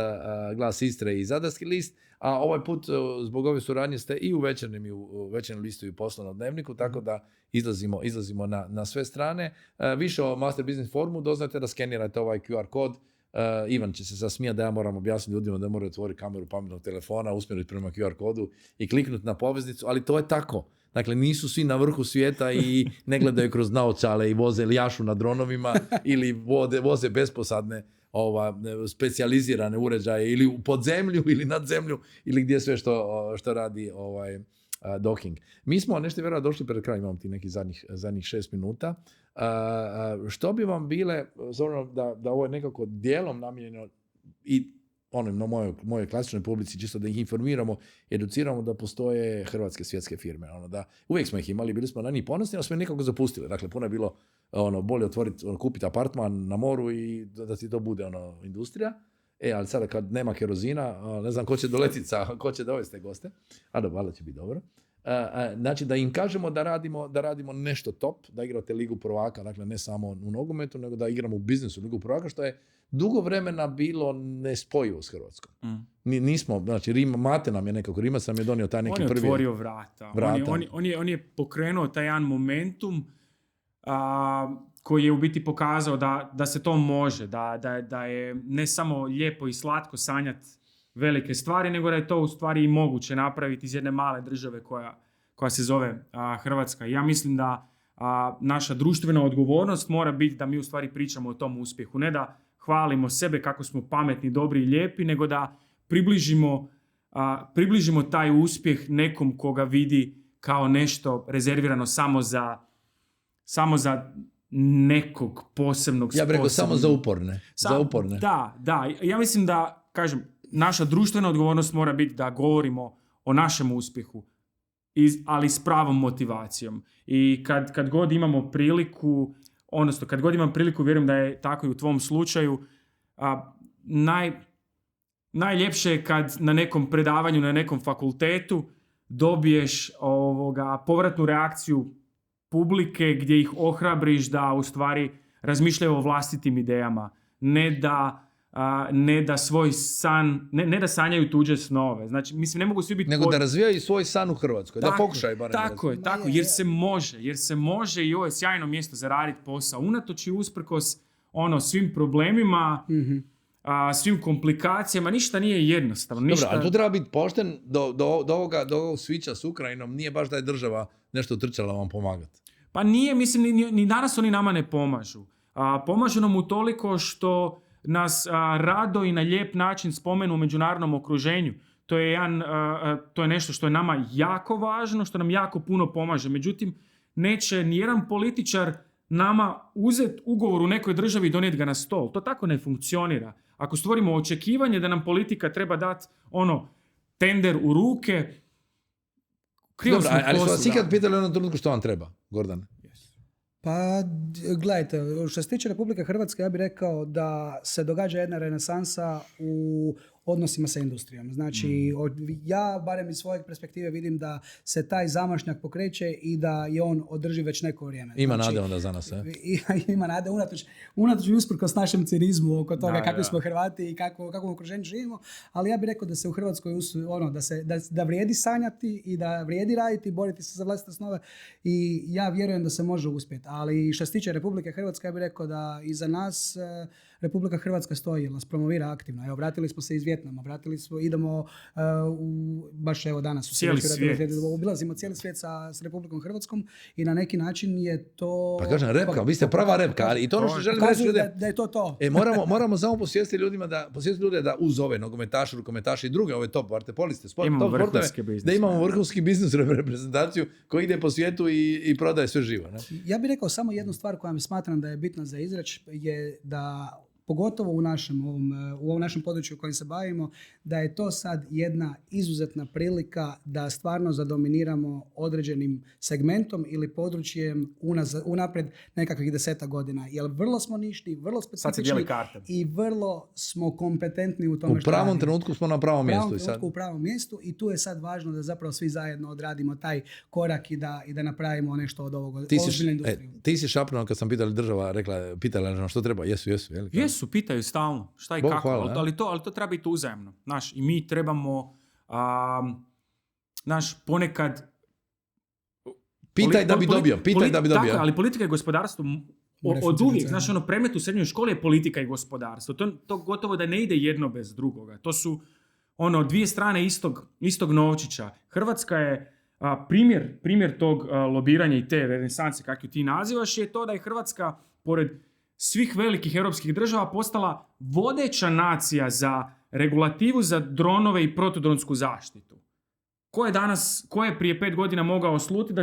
Glas Istre i Zadarski list, a ovaj put zbog ove suradnje ste i u večernjem listu i u poslovnom dnevniku, tako da izlazimo na sve strane. Više o Master Business Forumu doznate da skenirate ovaj QR kod. Ivan će se zasmijati da ja moram objasniti ljudima da moraju otvoriti kameru pametnog telefona, usmjeriti prema QR kodu i kliknuti na poveznicu, ali to je tako. Dakle, nisu svi na vrhu svijeta i ne gledaju kroz naočale i voze lijašu na dronovima ili voze besposadne specijalizirane uređaje ili u podzemlju ili nad zemlju ili gdje sve što radi docking. Mi smo nešto vjerojatno došli pred kraj, imamo ti nekih zadnjih 6 minuta. Što bi vam bile, da ovo je nekako dijelom namijenjeno i na mojoj klasičnoj publici, čisto da ih informiramo, educiramo da postoje hrvatske svjetske firme. Da, uvijek smo ih imali, bili smo na njih ponosni, ali smo ih nekako zapustili. Dakle, puno je bilo bolje otvoriti, kupiti apartman na moru i da ti to bude industrija. Ali sada kad nema kerozina, ne znam ko će doletiti, ko će dovesti te goste, a dobro, valjda će biti dobro. Znači da im kažemo da radimo nešto top, da igrate ligu prvaka, dakle ne samo u nogometu, nego da igramo u biznisu ligu prvaka, što je dugo vremena bilo nespojivo s Hrvatskom. Nismo, znači Mate nam je nekako, Rimac nam je donio taj neki prvi... On je otvorio vrata. On je pokrenuo taj jedan momentum koji je u biti pokazao da se to može, da je ne samo lijepo i slatko sanjati velike stvari, nego da je to u stvari i moguće napraviti iz jedne male države koja se zove Hrvatska. Ja mislim da naša društvena odgovornost mora biti da mi u stvari pričamo o tom uspjehu. Ne da hvalimo sebe kako smo pametni, dobri i lijepi, nego da približimo taj uspjeh nekom koga vidi kao nešto rezervirano samo za nekog posebnog sposobnog. Ja bih rekao samo za uporne. Za uporne. Da. Ja mislim da, kažem, naša društvena odgovornost mora biti da govorimo o našem uspjehu, ali s pravom motivacijom. I kad god imamo priliku, odnosno kad god imam priliku, vjerujem da je tako i u tvom slučaju, najljepše je kad na nekom predavanju, na nekom fakultetu dobiješ povratnu reakciju publike gdje ih ohrabriš da u stvari razmišljaju o vlastitim idejama, ne da svoj san, ne da sanjaju tuđe snove. Znači, mislim, ne mogu svi biti... Nego da razvijaju svoj san u Hrvatskoj, da pokušaju barem. Tako, jer se može i ovo je sjajno mjesto za raditi posao. Unatoč i usprkos svim problemima, svim komplikacijama, ništa nije jednostavno. Dobro, ali tu treba biti pošten do ovog svića s Ukrajinom, nije baš da je država nešto trčala vam pomagati. Pa nije, mislim, ni danas oni nama ne pomažu. Pomažu nam utoliko što nas rado i na lijep način spomenu u međunarodnom okruženju. To je nešto što je nama jako važno, što nam jako puno pomaže. Međutim, neće nijedan političar nama uzeti ugovor u nekoj državi i donijeti ga na stol. To tako ne funkcionira. Ako stvorimo očekivanje da nam politika treba dati tender u ruke, dobro, ali su vas ikad pitali u jednom trenutku što vam treba, Gordan? Pa, gledajte, što se tiče Republike Hrvatske, ja bih rekao da se događa jedna renesansa u odnosima sa industrijom. Znači, ja, barem iz svoje perspektive, vidim da se taj zamašnjak pokreće i da je on održi već neko vrijeme. Ima nade onda za nas, Ima nade, unatoč i usprkos našem cinizmu oko toga kakvi smo Hrvati i kakvom okruženju živimo, ali ja bih rekao da se u Hrvatskoj da vrijedi sanjati i da vrijedi raditi, boriti se za vlastite snove i ja vjerujem da se može uspjeti. Ali što se tiče Republike Hrvatske, ja bih rekao da iza nas Republika Hrvatska stoji, nas promovira aktivno. Evo, vratili smo se iz Vijetnama, idemo baš evo danas u cijeli svijet. Obilazimo cijeli svijet s Republikom Hrvatskom i na neki način je to... Pa kažem, repka, vi ste prava repka, ali i to ono što želim reći ljude... Da je to. Moramo samo posvijestiti ljude da uz ove nogometaše, rukometaše i druge ove top vaterpoliste, da imamo vrhunski biznis reprezentaciju koji ide po svijetu i prodaje sve živo. Ne? Ja bih rekao samo jednu stvar koja mi smatram da je bitna za izreć, je da pogotovo u ovom našem području u kojem se bavimo, da je to sad jedna izuzetna prilika da stvarno zadominiramo određenim segmentom ili područjem unaprijed nekakvih 10 godina. Jer vrlo smo nišni, vrlo specifični i vrlo smo kompetentni u tome što radimo. U pravom trenutku smo na pravom mjestu. U pravom mjestu i tu je sad važno da zapravo svi zajedno odradimo taj korak i da napravimo nešto od ovog ozbiljne industrije. Ti si šapnuo kad sam pitali država, pitala što treba, jesu. Pitaju stalno šta i kako, ali to treba biti uzajemno. I mi trebamo ponekad pitaj da bi dobio. Tako, ali politika i gospodarstvo od uvijek, predmet u srednjoj školi je politika i gospodarstvo. To gotovo da ne ide jedno bez drugoga. To su dvije strane istog novčića. Hrvatska je primjer tog lobiranja i te renesanse, kako ti nazivaš, je to da je Hrvatska, pored svih velikih europskih država, postala vodeća nacija za regulativu za dronove i protudronsku zaštitu. Ko je prije 5 godina mogao slutiti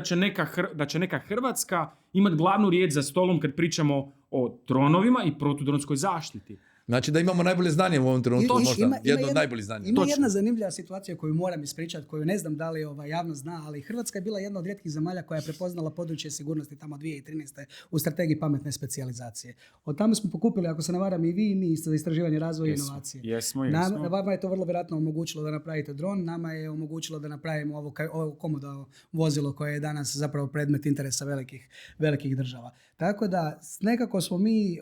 da će neka Hrvatska imati glavnu riječ za stolom kad pričamo o dronovima i protudronskoj zaštiti? Znači da imamo najbolje znanje u ovom trenutku, možda jedno od najboljih znanja. Ima jedna zanimljiva situacija koju moram ispričati, koju ne znam da li javnost zna, ali Hrvatska je bila jedna od rijetkih zemalja koja je prepoznala područje sigurnosti tamo 2013. u strategiji pametne specijalizacije. Od tamo smo pokupili, ako se ne varam, i vi i mi za istraživanje, razvoja i inovacije. Jesmo. Vama je to vrlo vjerojatno omogućilo da napravite dron, nama je omogućilo da napravimo ovo komodo vozilo koje je danas zapravo predmet interesa velikih država. Tako da nekako smo mi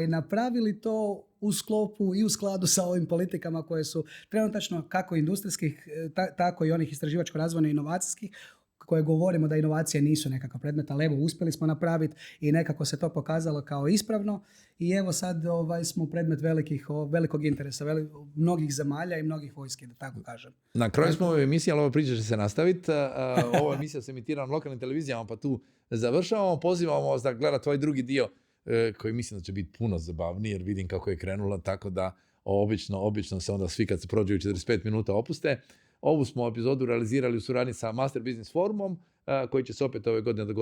napravili to u sklopu i u skladu sa ovim politikama koje su trenutačno kako industrijskih, tako i onih istraživačko-razvojno inovacijskih, koje govorimo da inovacije nisu nekakav predmet, ali evo uspjeli smo napraviti i nekako se to pokazalo kao ispravno i evo sad smo predmet velikog interesa mnogih zemalja i mnogih vojski, da tako kažem. Na kraju smo ove emisije, ali ova priča će se nastaviti. Ova emisija se emitira na lokalnim televizijama, pa tu završavamo. Pozivamo vas da gleda tvoj drugi dio koji mislim da će biti puno zabavniji jer vidim kako je krenula, tako da obično se onda svi kad se prođe u 45 minuta opuste. Ovu smo epizodu realizirali u suradnji sa Master Business Forumom, koji će se opet ove godine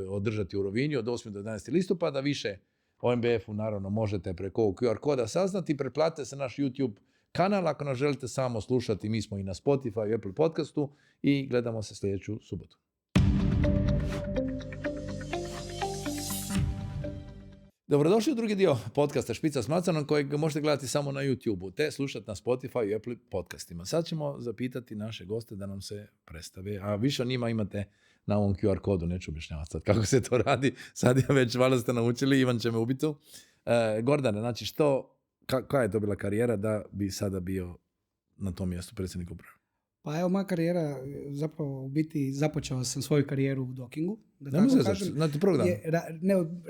održati u Rovinju od 8. do 11. listopada. Više o MBF-u naravno možete preko QR koda saznati. Pretplatite se naš YouTube kanal ako nas želite samo slušati. Mi smo i na Spotify i Apple podcastu i gledamo se sljedeću subotu. Dobrodošli u drugi dio podcasta Špica s Macanom kojeg možete gledati samo na YouTube-u te slušati na Spotify i Apple podcastima. Sad ćemo zapitati naše goste da nam se predstave, a više o njima imate na ovom QR kodu, neću objašnjavati sad kako se to radi, sad ja već valjda ste naučili, Ivan će me ubiti. Gordane, znači koja je to bila karijera da bi sada bio na tom mjestu predsjednik uprave? Pa evo, moja karijera, zapravo u biti započeo sam svoju karijeru u Dockingu. Da tako kažem,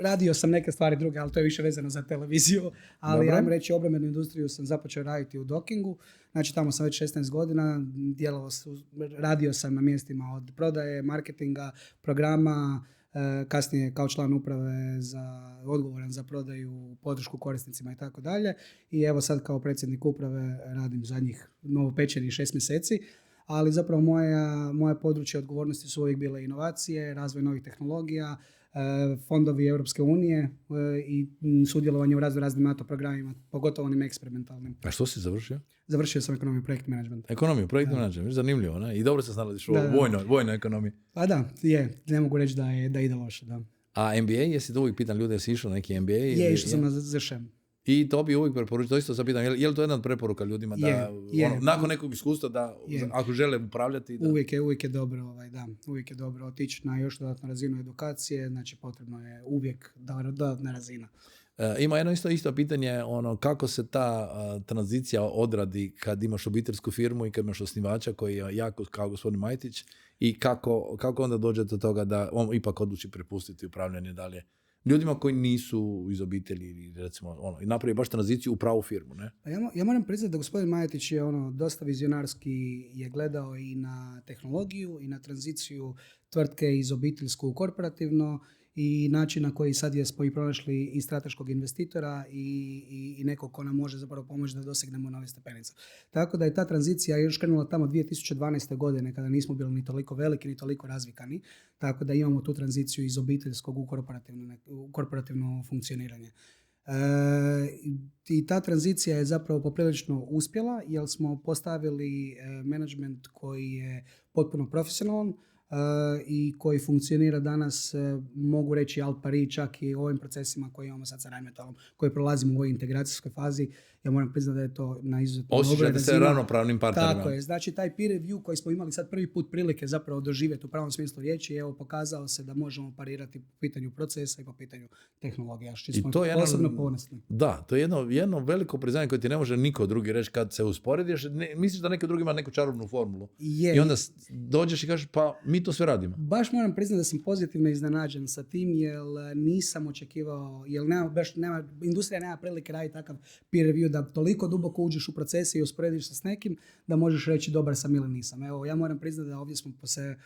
radio sam neke stvari druge, ali to je više vezano za televiziju. Ali ajmo reći, obrambenu industriju sam započeo raditi u Dockingu. Znači tamo sam već 16 godina, radio sam na mjestima od prodaje, marketinga, programa, kasnije kao član uprave odgovoran za prodaju, podršku korisnicima i tako dalje. I evo sad kao predsjednik uprave radim zadnjih novopečenih 6 mjeseci. Ali zapravo moje područje odgovornosti su uvijek bile inovacije, razvoj novih tehnologija, fondovi Europske unije i sudjelovanje u raznim NATO programima, pogotovo onim eksperimentalnim. A što si završio? Završio sam ekonomiju projekt management. Ekonomiju projekt management, zanimljivo, ne? I dobro se snalaziš u vojnoj ekonomiji. Pa da, ne mogu reći da ide loše, da. A MBA, jesi to uvijek pitan ljude, jesi išao na neki MBA? Išao sam na ZŠM. I to bi uvijek preporučio, to isto sam pitan, je li to jedna od preporuka ljudima da nakon nekog iskustva da ako žele upravljati? Da... Uvijek je dobro, uvijek je dobro otići na još dodatnu razinu edukacije, znači potrebno je uvijek dodatna razina. Ima jedno isto pitanje, kako se ta tranzicija odradi kad imaš obiteljsku firmu i kad imaš osnivača koji je jako kao gospodin Majtić i kako onda dođe do toga da on ipak odluči prepustiti upravljanje dalje ljudima koji nisu iz obitelji, recimo, i napravi baš tranziciju u pravu firmu, ne? Pa ja moram priznati da gospodin Majetić je dosta vizionarski je gledao i na tehnologiju i na tranziciju tvrtke iz obiteljsku u korporativno i način na koji sad smo i pronašli i strateškog investitora i nekog ko nam može zapravo pomoći da dosegnemo nove stepenice. Tako da je ta tranzicija još krenula tamo 2012. godine kada nismo bili ni toliko veliki ni toliko razvikani, tako da imamo tu tranziciju iz obiteljskog u korporativno funkcioniranje. I ta tranzicija je zapravo poprilično uspjela jer smo postavili menadžment koji je potpuno profesionalan, i koji funkcionira danas, mogu reći al pari čak i ovim procesima koje imamo sad sa Rheinmetallom, koji prolazimo u ovoj integracijskoj fazi. Ja moram priznati da je to na izuzetno osjećate se ravnopravnim partnerima. Tako je, znači taj peer review koji smo imali sad prvi put prilike zapravo doživjeti u pravom smislu riječi, evo pokazao se da možemo parirati po pitanju procesa i po pitanju tehnologija, što smo posebno ponosni. Da, to je jedno veliko priznanje koje ti ne može niko drugi reći kad se usporediš. Misliš da neki drugi ima neku čarobnu formulu. I onda dođeš i kažeš pa mi to sve radimo. Baš moram priznati da sam pozitivno iznenađen sa tim jer nisam očekivao, jer industrija nema prilike raditi takav peer review da toliko duboko uđeš u procese i usporediš se s nekim da možeš reći dobar sam ili nisam. Evo, ja moram priznati da ovdje smo se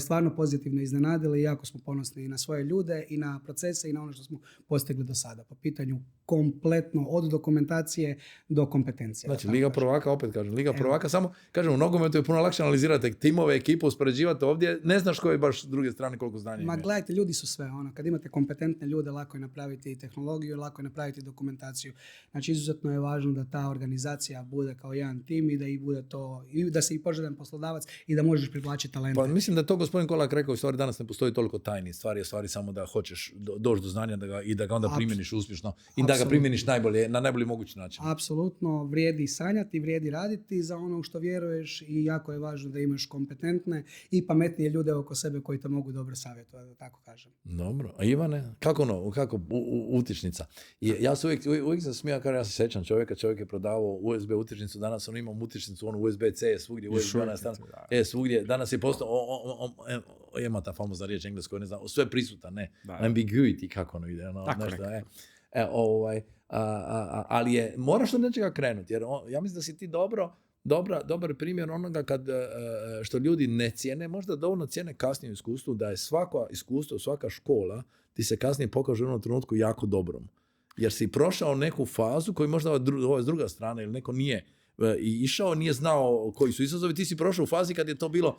stvarno pozitivno iznenadili i jako smo ponosni i na svoje ljude i na procese i na ono što smo postigli do sada. Po pitanju kompletno od dokumentacije do kompetencije. Znači, Liga prvaka, opet kažem, Liga prvaka, samo kažem, u nogometu je puno lakše analizirati timove, ekipu, uspoređivati ovdje, ne znaš koje je baš s druge strane koliko znanja ima. Gledajte, ljudi su sve, kad imate kompetentne ljude, lako je napraviti tehnologiju, lako je napraviti dokumentaciju. Znači, izuzetno je važno da ta organizacija bude kao jedan tim i da i bude to, i da se i poželjan poslodavac i da možeš privlačiti talente. Pa mislim da to gospodin Kolak rekao, u stvari danas ne postoji toliko tajni stvari, samo da hoćeš doći do znanja i da ga onda primjeniš uspješno i da ga primjeniš na najbolji mogući način. Apsolutno, vrijedi sanjati, vrijedi raditi za ono u što vjeruješ i jako je važno da imaš kompetentne i pametnije ljude oko sebe koji te mogu dobro savjetovati, da tako kažem. Dobro. A Ivane, kako utičnica? Ja se uvijek sam smijao, kada ja se sjećam čovjek je prodavao USB utičnicu, danas on ima utičnicu, USB-C, svugdje, svugdje, danas je postao, ima ta famozna riječ engleskoj, ne znam, sve prisuta, ne, ambiguity, kako ono ide, nešto, ali moraš od nečega krenuti, jer ja mislim da si ti dobar primjer onoga što ljudi ne cijene, možda dovoljno cijene kasnije u iskustvu, da je svako iskustvo, svaka škola ti se kasnije pokaže u jednom trenutku jako dobrom. Jer si prošao neku fazu koju možda ova s druga strana ili neko nije i išao, nije znao koji su izazovi, ti si prošao u fazi kad je to bilo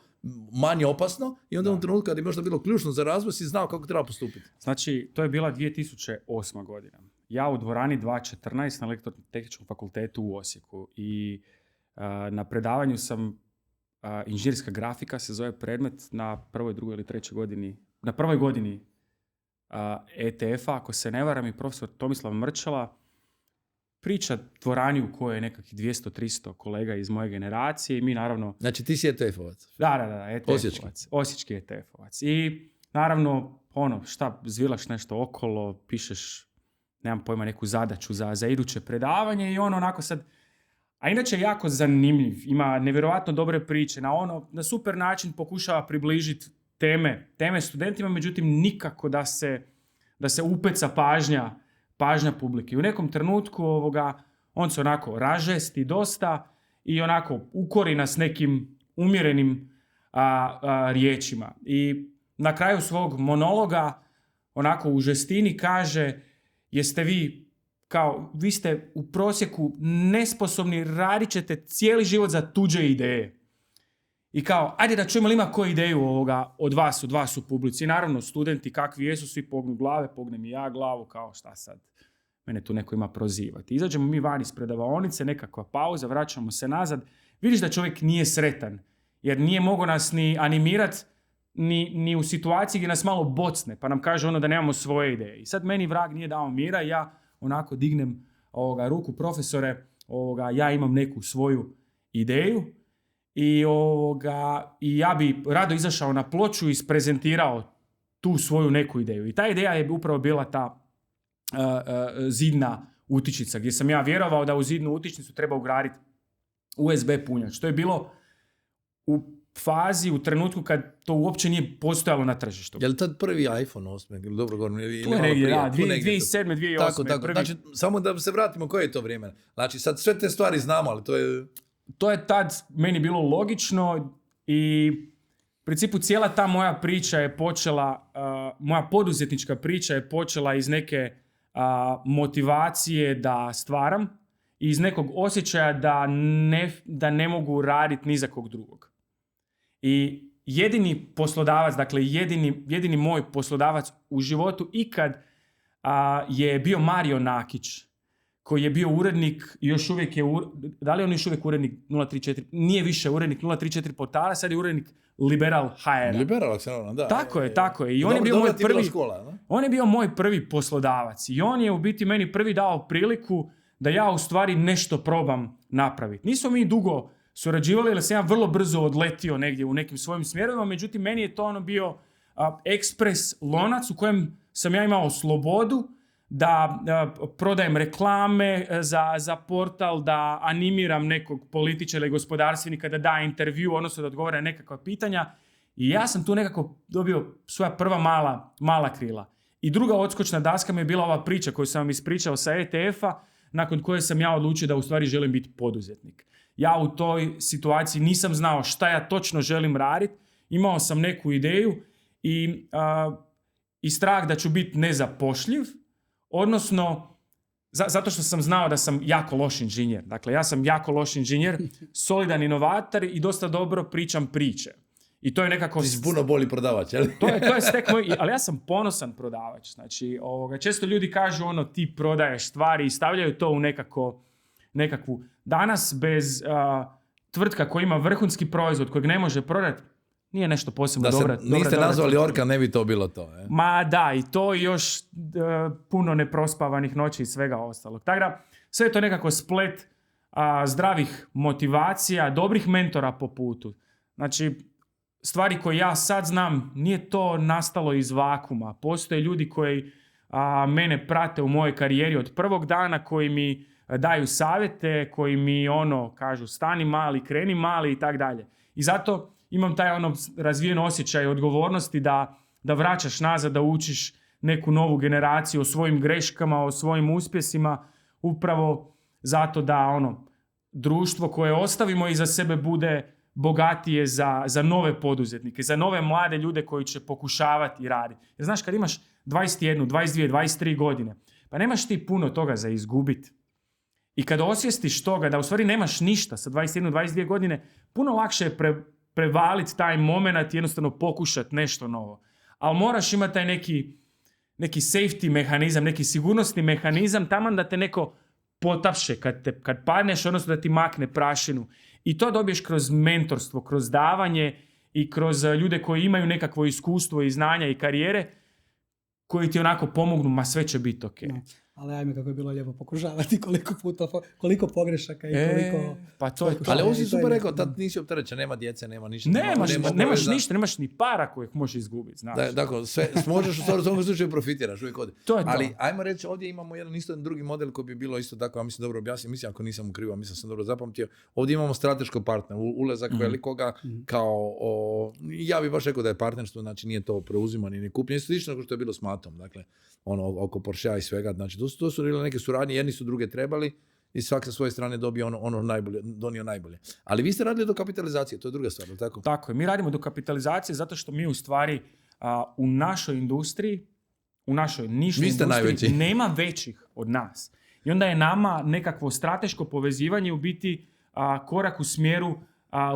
manje opasno i onda u trenutku kad je možda bilo ključno za razvoj si znao kako treba postupiti. Znači, to je bila 2008. godina. Ja u dvorani 2.14 na Elektrotehničkom fakultetu u Osijeku i na predavanju sam inženjerska grafika se zove predmet na prvoj, drugoj ili trećoj godini, na prvoj godini ETF-a, ako se ne varam, i profesor Tomislav Mrčala priča dvorani u kojoj je nekakvih 200-300 kolega iz moje generacije i mi naravno... Znači ti si ETF-ovac? Da, ETF-ovac. Osječki ETF-ovac. I naravno, zvilaš nešto okolo, pišeš, nemam pojma, neku zadaću za iduće predavanje i onako sad... A inače je jako zanimljiv, ima nevjerojatno dobre priče, na super način pokušava približiti teme studentima, međutim nikako da se upeca pažnja publike. U nekom trenutku on se onako ražesti dosta i onako ukori nas nekim umjerenim riječima. I na kraju svog monologa onako u žestini kaže: jeste vi ste u prosjeku nesposobni, radit ćete cijeli život za tuđe ideje. I ajde da čujemo li ima koju ideju od vas u publici. I naravno, studenti kakvi jesu, svi pognu glave, pognem i ja glavu, šta sad, mene tu neko ima prozivati. Izađemo mi van iz predavaonice, nekakva pauza, vraćamo se nazad. Vidiš da čovjek nije sretan, jer nije mogao nas ni animirati, ni u situaciji gdje nas malo bocne, pa nam kaže da nemamo svoje ideje. I sad meni vrag nije dao mira i ja onako dignem ruku: profesore, ja imam neku svoju ideju i ja bi rado izašao na ploču i isprezentirao tu svoju neku ideju. I ta ideja je upravo bila ta zidna utičnica, gdje sam ja vjerovao da u zidnu utičnicu treba ugraditi USB punjač. To je bilo u fazi, u trenutku kad to uopće nije postojalo na tržištu. Je li tad prvi iPhone 8? Dobro govorim. Tu je negdje, 2007. 2008. Tako. Znači, samo da se vratimo koje je to vrijeme. Znači, sad sve te stvari znamo, ali to je... To je tad meni bilo logično i u principu cijela ta moja priča je počela, moja poduzetnička priča je počela iz neke motivacije da stvaram i iz nekog osjećaja da ne mogu raditi ni za kog drugog. I jedini poslodavac, dakle jedini moj poslodavac u životu ikad je bio Mario Nakić, koji je bio urednik, još uvijek je, da li je on još uvijek urednik 034, nije više urednik 034 portala, sad je urednik Liberal HR. Liberal, da. Tako je. I on je bio moj prvi, on je bio moj prvi poslodavac i on je u biti meni prvi dao priliku da ja u stvari nešto probam napraviti. Nismo mi dugo surađivali, jer sam ja vrlo brzo odletio negdje u nekim svojim smjerovima, međutim meni je to bio ekspres lonac u kojem sam ja imao slobodu da prodajem reklame za portal, da animiram nekog političara ili gospodarstvenika da da intervju, odnosno da odgovara na nekakva pitanja. I ja sam tu nekako dobio svoja prva mala krila. I druga odskočna daska mi je bila ova priča koju sam vam ispričao sa ETF-a, nakon koje sam ja odlučio da u stvari želim biti poduzetnik. Ja u toj situaciji nisam znao šta ja točno želim raditi. imao sam neku ideju i strah da ću biti nezapošljiv, odnosno zato što sam znao da sam jako loš inženjer. Dakle, ja sam jako loš inženjer, solidan inovator i dosta dobro pričam priče. I to je nekako... Ti si puno bolji prodavač, jel? To je stek moj... Ali ja sam ponosan prodavač. Znači, često ljudi kažu ti prodaješ stvari i stavljaju to u nekakvu... Danas bez tvrtka koja ima vrhunski proizvod kojeg ne može prodati, nije nešto posebno dobra. Niste nazvali Orka, ne bi to bilo to. Ma da, i to još puno neprospavanih noći i svega ostalog. Tako da, sve je to nekako splet zdravih motivacija, dobrih mentora po putu. Znači, stvari koje ja sad znam, nije to nastalo iz vakuma. Postoje ljudi koji mene prate u mojoj karijeri od prvog dana, koji mi daju savjete, koji mi kažu stani mali, kreni mali i tak dalje. I zato imam taj razvijen osjećaj odgovornosti da vraćaš nazad, da učiš neku novu generaciju o svojim greškama, o svojim uspjesima, upravo zato da društvo koje ostavimo iza sebe bude bogatije za nove poduzetnike, za nove mlade ljude koji će pokušavati raditi. Jer znaš, kad imaš 21, 22, 23 godine, pa nemaš ti puno toga za izgubiti. I kada osvijestiš toga da u stvari nemaš ništa sa 21, 22 godine, puno lakše je prevaliti taj moment i jednostavno pokušati nešto novo. Ali moraš imati taj neki safety mehanizam, neki sigurnosni mehanizam, taman da te neko potapše kad padneš, odnosno da ti makne prašinu. I to dobiješ kroz mentorstvo, kroz davanje i kroz ljude koji imaju nekakvo iskustvo i znanja i karijere koji ti onako pomognu, ma sve će biti ok. No, ali ajme kako je bilo lijepo pokušavati koliko pogrešaka i koliko... Pa to je to. Ali ovo si super rekao, tad nisi opterećen, nema djece, nema ništa. Nemaš ništa, nemaš ni para kojih možeš izgubiti, znaš. Dakle, možeš u svom slučaju profitiraš, uvijek ode. To je to. Ali ajmo reći, ovdje imamo jedan drugi model koji bi bilo isto tako, ja mislim dobro objasnio, mislim ako nisam u krivo, mislim sam dobro zapamtio. Ovdje imamo strateškog partnera, ulazak velikoga kao, ja bih baš rekao da je partnerstvo, znači nije to preuzimanje ni kupnje, isto slično što je bilo s Matom, dakle, oko Porschea i svega, znači to su bile neke suradnje, jedni su druge trebali i svak sa svoje strane dobio donio najbolje. Ali vi ste radili do kapitalizacije, to je druga stvar, tako? Tako je, mi radimo do kapitalizacije zato što mi u stvari u našoj industriji, u našoj nišnoj industriji nema većih od nas. I onda je nama nekakvo strateško povezivanje u biti korak u smjeru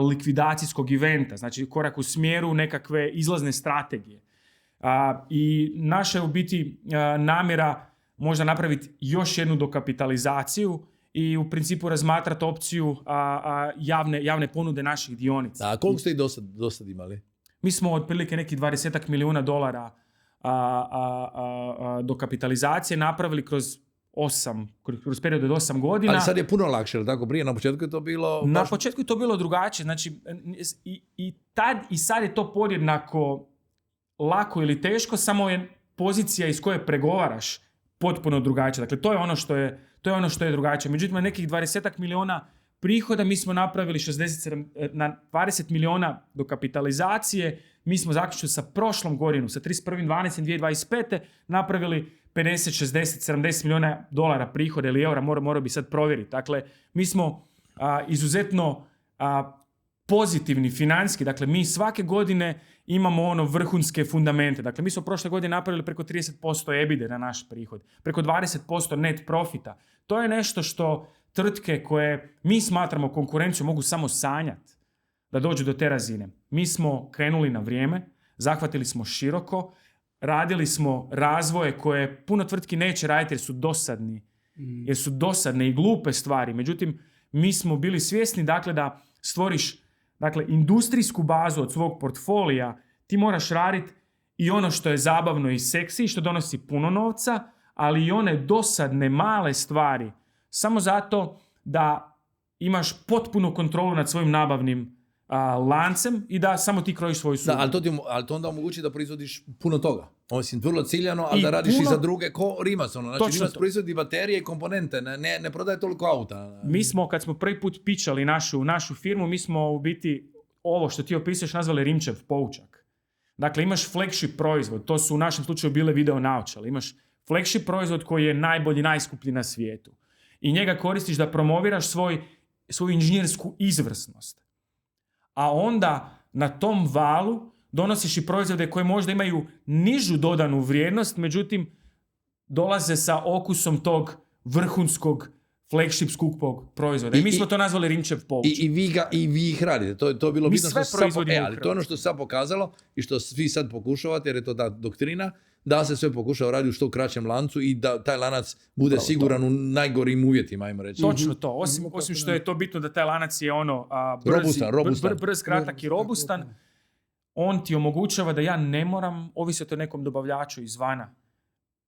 likvidacijskog eventa, znači korak u smjeru nekakve izlazne strategije. I naša je u biti namjera možda napraviti još jednu dokapitalizaciju i u principu razmatrati opciju javne ponude naših dionica. A koliko ste ih do sad imali? Mi smo otprilike nekih $20 milijuna dokapitalizacije napravili kroz period od 8 godina. Ali sad je puno lakše, tako? Prije na početku je to bilo... Na početku je to bilo drugačije. Znači, i tad i sad je to podjednako lako ili teško, samo je pozicija iz koje pregovaraš potpuno drugačija. Dakle, to je ono što je drugačije. Međutim, na nekih 20 milijuna prihoda mi smo napravili 20 milijuna dokapitalizacije. Mi smo zaključili sa prošlom godinom, sa 31.12.2025. napravili 50, 60, 70 milijuna dolara prihoda ili eura, morao bi sad provjeriti. Dakle, mi smo izuzetno pozitivni financijski. Dakle, mi svake godine imamo vrhunske fundamente. Dakle, mi smo prošle godine napravili preko 30% EBITDA na naš prihod, preko 20% net profita. To je nešto što tvrtke koje mi smatramo konkurencijom mogu samo sanjati da dođu do te razine. Mi smo krenuli na vrijeme, zahvatili smo široko, radili smo razvoje koje puno tvrtki neće raditi jer su dosadne i glupe stvari. Međutim, mi smo bili svjesni da stvoriš industrijsku bazu od svog portfolija. Ti moraš raditi i ono što je zabavno i seksi, što donosi puno novca, ali i one dosadne male stvari. Samo zato da imaš potpunu kontrolu nad svojim nabavnim lancem i da samo ti krojiš svoju sudbinu. Ali to onda omogući da proizvodiš puno toga. Osim vrlo ciljano, ali da radiš i za druge ko Rimac. Znači Rimac proizvodi baterije i komponente, ne prodaje toliko auta. Mi smo, kad smo prvi put pičali našu firmu, mi smo u biti ovo što ti opisuješ nazvali Rimčev poučak. Dakle, imaš flagship proizvod, to su u našem slučaju bile video naočale. Imaš flagship proizvod koji je najbolji, najskuplji na svijetu. I njega koristiš da promoviraš svoju inženjersku izvrsnost. A onda na tom valu donosiš i proizvode koje možda imaju nižu dodanu vrijednost, međutim dolaze sa okusom tog vrhunskog flagship skupog proizvoda. I mi smo to nazvali Rimčev pouch. I vi ih radite. To je bilo Mi bitno sve što proizvodimo u ali to je ono što se sad pokazalo i što svi sad pokušavate, jer je to ta doktrina, da se sve pokušava raditi u što kraćem lancu i da taj lanac bude Upravo siguran u najgorim uvjetima, ajmo reći. Točno to. Osim što je to bitno da taj lanac je brz, kratak i robustan, on ti omogućava da ja ne moram ovisiti o nekom dobavljaču izvana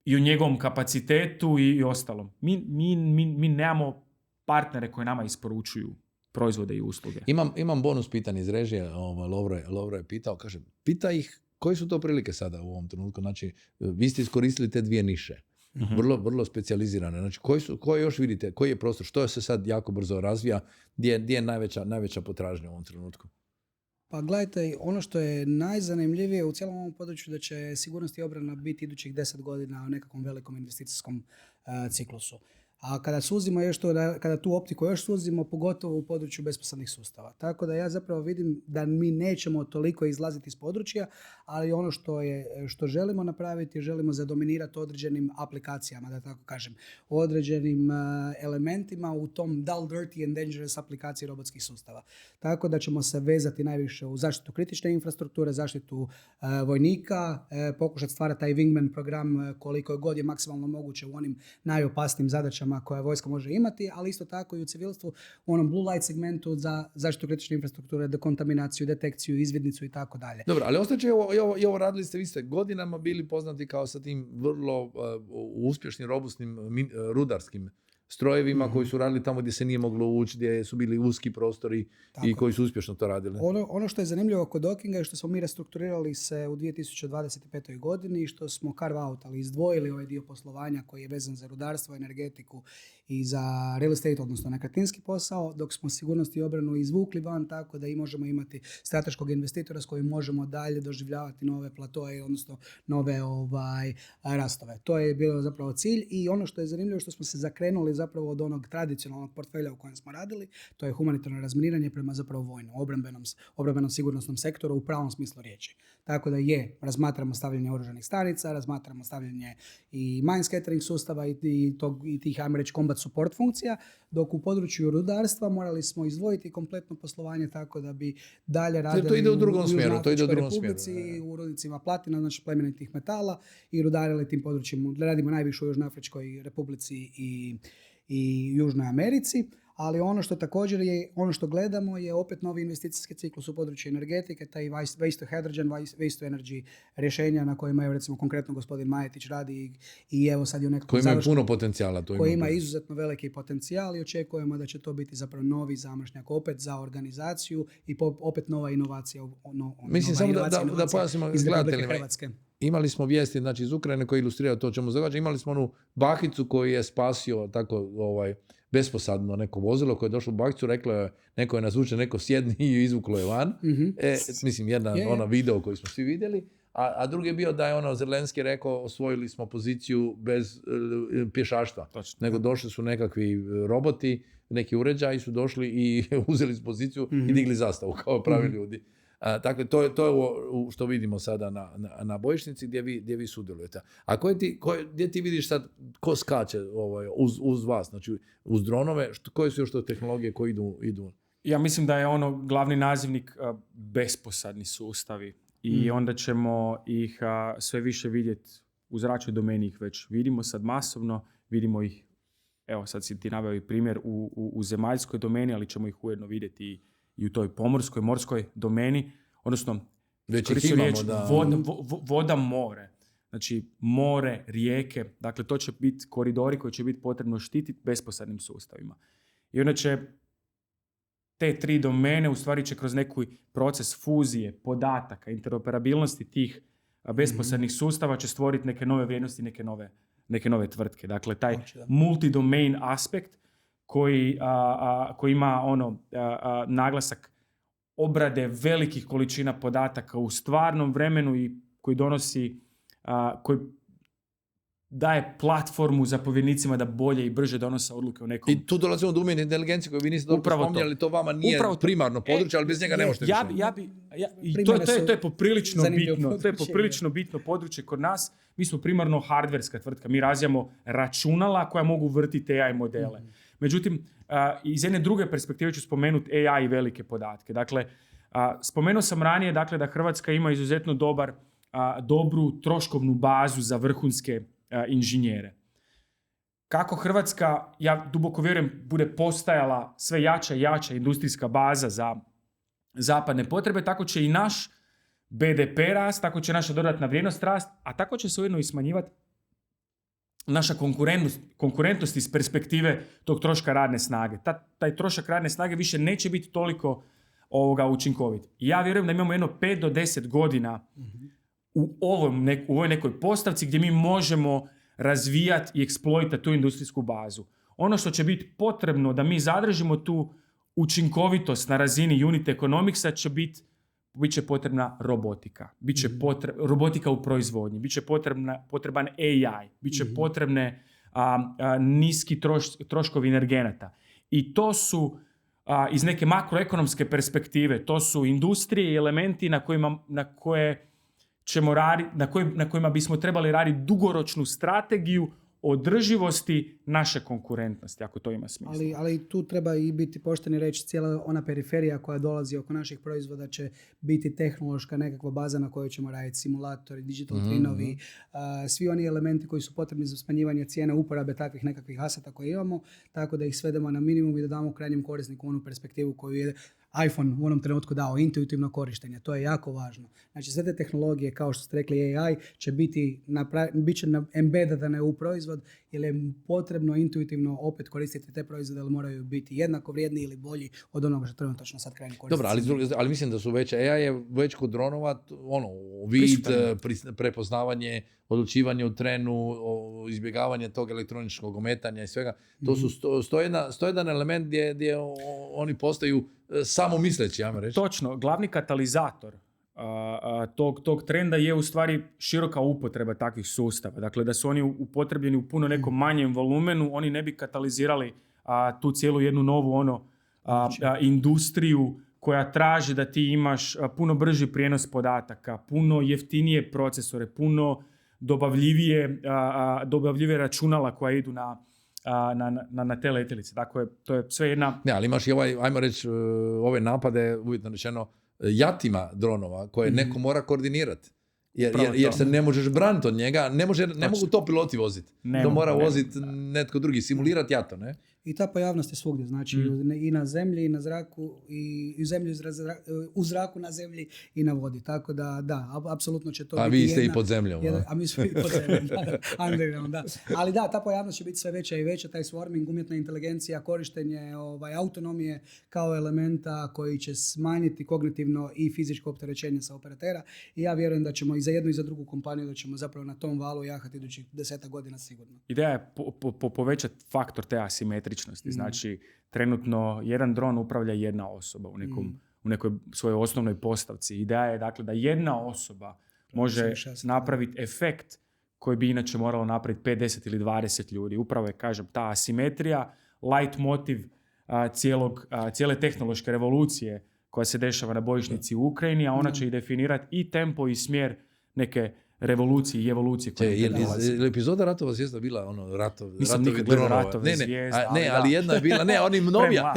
i o njegovom kapacitetu i ostalom. Mi nemamo partnere koji nama isporučuju proizvode i usluge. Imam bonus pitanje iz režije. Lovro je pitao, kaže, pita ih koje su to prilike sada u ovom trenutku. Znači, vi ste iskoristili te dvije niše. Vrlo, vrlo specijalizirane. Znači, koje još vidite, koji je prostor, što se sad jako brzo razvija, gdje je najveća potražnja u ovom trenutku? Pa gledajte, ono što je najzanimljivije u cijelom ovom području da će sigurnost i obrana biti idućih 10 godina u nekakvom velikom investicijskom ciklusu. A kada suzimo još to, kada tu optiku još suzimo, pogotovo u području besposadnih sustava. Tako da ja zapravo vidim da mi nećemo toliko izlaziti iz područja, ali ono što želimo napraviti, želimo zadominirati određenim aplikacijama, da tako kažem, određenim elementima u tom dull, dirty and dangerous aplikaciji robotskih sustava. Tako da ćemo se vezati najviše u zaštitu kritične infrastrukture, zaštitu vojnika, pokušati stvarati taj wingman program koliko god je maksimalno moguće u onim najopasnijim zadaćama koje vojska može imati, ali isto tako i u civilstvu u onom blue light segmentu za zaštitu kritične infrastrukture, dekontaminaciju, detekciju, izvidnicu i tako dalje. Dobro, ali ostaće i ovo radili ste, vi ste godinama bili poznati kao sa tim vrlo uspješnim, robustnim rudarskim strojevima koji su radili tamo gdje se nije moglo ući, gdje su bili uski prostori i koji su uspješno to radili. Ono što je zanimljivo kod Dockinga je što smo mi restrukturirali se u 2025. godini i što smo carve out, ali izdvojili ovaj dio poslovanja koji je vezan za rudarstvo, energetiku i za real estate, odnosno nekretninski posao, dok smo sigurnost i obranu izvukli van tako da i možemo imati strateškog investitora s kojim možemo dalje doživljavati nove platoje, odnosno nove rastove. To je bilo zapravo cilj i ono što je zanimljivo što smo se zakrenuli zapravo od onog tradicionalnog portfelja u kojem smo radili, to je humanitarno razminiranje prema zapravo vojnom, obrambenom sigurnosnom sektoru u pravom smislu riječi. Tako da razmatramo stavljanje oružanih stanica, razmatramo stavljanje i mine scattering sustava i tih, ajmo reći, combat support funkcija, dok u području rudarstva morali smo izdvojiti kompletno poslovanje tako da bi dalje radili to ide u drugom smjeru, u rudnicima platina, znači plemenitih metala i rudarili tim područjima. Radimo najviše u Južnoafričkoj republici i Južnoj Americi, ali ono što također je, ono što gledamo je opet novi investicijski ciklus u području energetike, taj waste to hydrogen, waste to energy rješenja na kojima je recimo konkretno gospodin Majetić radi i evo sad je u nekakvom koji ima puno potencijala. Koji ima izuzetno veliki potencijal i očekujemo da će to biti zapravo novi zamašnjak opet za organizaciju i opet nova inovacija. Mislim samo da pojasnimo gledateljima. Imali smo vijesti iz Ukrajine koji ilustriraju to o čemu se događa. Imali smo onu bakicu koju je spasio tako besposadno neko vozilo koje je došlo u bakicu, reklo je, neko je nazvučen, neko sjedni i izvuklo je van. Mislim, ona video koju smo svi vidjeli. A drugi je bio da je Zelenski rekao osvojili smo poziciju bez pješaštva. Točno. Nego došli su nekakvi roboti, neki uređaji su došli i uzeli su poziciju i digli zastavu kao pravi ljudi. Dakle, to je ovo što vidimo sada na bojišnici gdje vi sudjelujete. A gdje ti vidiš sad ko skače uz vas, znači uz dronove, koje su još to tehnologije koje idu? Ja mislim da je glavni nazivnik besposadni sustavi i onda ćemo ih sve više vidjeti u zračnoj domeni, ih već vidimo sad masovno, vidimo ih, evo sad si ti naveo i primjer u zemaljskoj domeni, ali ćemo ih ujedno vidjeti i u toj morskoj domeni, odnosno voda, more. Znači more, rijeke, dakle to će biti koridori koji će biti potrebno štititi besposadnim sustavima. I onda će te tri domene u stvari će kroz neki proces fuzije, podataka, interoperabilnosti tih besposadnih sustava će stvoriti neke nove vrijednosti, neke nove tvrtke. Dakle, taj multidomain aspekt koji ima naglasak obrade velikih količina podataka u stvarnom vremenu i koji donosi, koji daje platformu zapovjednicima da bolje i brže donose odluke u nekom... I tu dolazimo do umjetne inteligencije koju vi niste dobro Upravo to. spominjali, to vama nije Upravo to. primarno područje, ali bez njega ne možete više. I to je poprilično zanimljivo bitno. To je područje, poprilično bitno područje kod nas. Mi smo primarno hardverska tvrtka. Mi razvijamo računala koja mogu vrtiti AI modele. Međutim, iz jedne druge perspektive ću spomenuti AI i velike podatke. Dakle, spomenuo sam ranije dakle, da Hrvatska ima izuzetno dobru troškovnu bazu za vrhunske inženjere. Kako Hrvatska, ja duboko vjerujem, bude postajala sve jača i jača industrijska baza za zapadne potrebe, tako će i naš BDP rast, tako će naša dodatna vrijednost rast, a tako će se ujedno i smanjivati naša konkurentnost iz perspektive tog troška radne snage. Taj trošak radne snage više neće biti toliko učinkovit. Ja vjerujem da imamo jedno 5 do 10 godina u ovoj nekoj postavci gdje mi možemo razvijati i eksploitati tu industrijsku bazu. Ono što će biti potrebno da mi zadržimo tu učinkovitost na razini unit economicsa bit će potrebna robotika. Biće robotika u proizvodnji, bit će potreban AI, bit će potrebne niski troškovi energenata. I to su iz neke makroekonomske perspektive, to su industrije i elementi na kojima bismo trebali raditi dugoročnu strategiju održivosti naše konkurentnosti, ako to ima smisla. Ali tu treba i biti pošteni reći, cijela ona periferija koja dolazi oko naših proizvoda će biti tehnološka nekakva baza na kojoj ćemo raditi simulatori, digital twinovi, svi oni elementi koji su potrebni za smanjivanje cijene uporabe takvih nekakvih aseta koje imamo, tako da ih svedemo na minimum i da damo krajnjem korisniku onu perspektivu koju je iPhone u onom trenutku dao, intuitivno korištenje. To je jako važno. Znači, sve te tehnologije, kao što ste rekli, AI, će bit će embeddedane u proizvod, jer je potrebno intuitivno opet koristiti te proizvode, ali moraju biti jednako vrijedni ili bolji od onoga što trenutno sad krajnji korisnici. Dobro, ali mislim da su već AI je već kod dronova vid, prepoznavanje, odlučivanje u trenu, izbjegavanje tog elektroničkog ometanja i svega. To su 101 element gdje oni postaju samo misleći, ja reći. Točno, glavni katalizator tog trenda je u stvari široka upotreba takvih sustava. Dakle, da su oni upotrebljeni u puno nekom manjem volumenu, oni ne bi katalizirali tu cijelu jednu novu industriju koja traži da ti imaš puno brži prijenos podataka, puno jeftinije procesore, puno dobavljivije računala koja idu na te letjelice. Dakle, to je sve jedna... Ne, ali imaš i ajmo reći, ove napade, uvjetno rečeno, jatima dronova koje neko mora koordinirati. Jer se ne možeš braniti od njega, ne mogu to piloti voziti. To mora voziti netko drugi, simulirati jato, ne? I ta pojavnost je svugdje, znači i na zemlji, i na zraku, i zemlji, u zraku, na zemlji i na vodi. Tako da, apsolutno će to biti vi ste i pod zemljom. A mi smo i pod zemljom, da. Ali da, ta pojavnost će biti sve veća i veća, taj swarming, umjetna inteligencija, korištenje autonomije kao elementa koji će smanjiti kognitivno i fizičko opterećenje sa operatera. I ja vjerujem da ćemo i za jednu i za drugu kompaniju, da ćemo zapravo na tom valu jahati idućih 10 godina sigurno. Ideja je povećati faktor te asimetričnosti. Znači, trenutno jedan dron upravlja jedna osoba u nekoj svojoj osnovnoj postavci. Ideja je dakle da jedna osoba može napraviti efekt koji bi inače moralo napraviti 5, 10 ili 20 ljudi. Upravo je, kažem, ta asimetrija, light motiv cijele tehnološke revolucije koja se dešava na bojišnici u Ukrajini, a ona će i definirati i tempo i smjer neke revolucije i evolucije koje je epizoda Ratova zvijezda bila Nisam nikad gledao Ratove zvijezda. Ali jedna je bila, oni novija.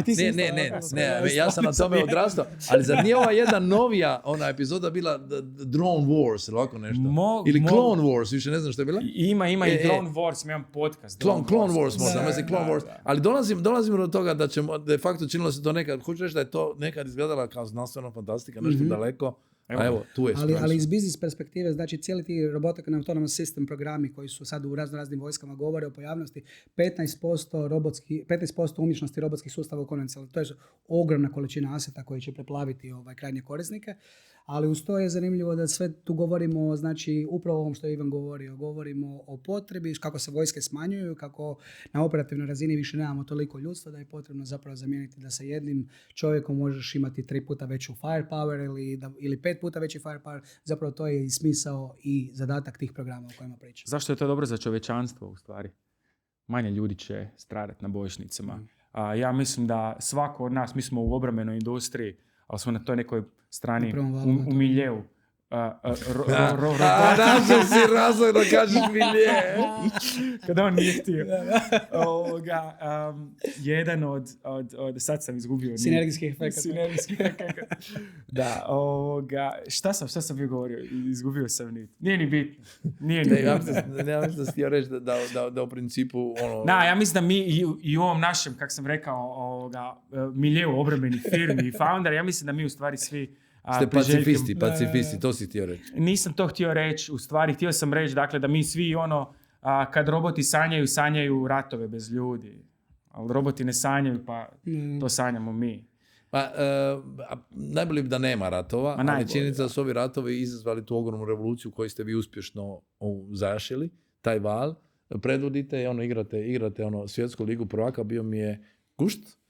Ja sam na tome odrastao. Ali zar nije ova jedna novija epizoda bila Drone Wars ili ovako nešto? Ili Clone Wars, više ne znam što je bila? Ima i Drone Wars, imam podcast. Clone Wars možda, mislim Clone Wars. Ali dolazimo do toga da ćemo, de facto činilo se to nekad, hoću reći da je to nekad izgledala kao znanstvena fantastika, nešto daleko. Evo, tu je ali iz biznis perspektive, znači cijeli ti robotic and autonomous system programi koji su sad u raznim vojskama govore o pojavnosti, 15% umješnosti robotskih sustava u konvencionalnom. To je ogromna količina aseta koji će preplaviti krajnje korisnike. Ali uz to je zanimljivo da sve tu govorimo, znači upravo o ovom što je Ivan govorio, govorimo o potrebi, kako se vojske smanjuju, kako na operativnoj razini više nemamo toliko ljudstva da je potrebno zapravo zamijeniti da sa jednim čovjekom možeš imati 3 puta veću firepower ili 5 puta veći firepower. Zapravo to je i smisao i zadatak tih programa o kojima pričam. Zašto je to dobro za čovječanstvo u stvari? Manje ljudi će stradati na bojišnicama. Ja mislim da svako od nas, mi smo u obrambenoj industriji, ali smo na toj nekoj strani u miljeu. Našao si razlog da kažeš milije. Kada on nije htio. Jedan od sad sam izgubio. Sinergijskih efekata. Da, šta sam bio govorio? Izgubio sam nit. Nije ni bitno. Ja mislim da si htio reći da u principu ja mislim da mi i u ovom našem, kako sam rekao, miljeu obrambenih firmi i foundera, ja mislim da mi u stvari svi ste pacifisti, to si htio reći. Nisam to htio reći, u stvari htio sam reći dakle, da mi svi kad roboti sanjaju ratove bez ljudi. Ali roboti ne sanjaju, pa to sanjamo mi. Najbolje bi da nema ratova, ali činjenica da su ovi ratovi izazvali tu ogromnu revoluciju koju ste vi uspješno zajašili, taj val, predvodite i igrate svjetsku ligu prvaka, bio mi je gušt.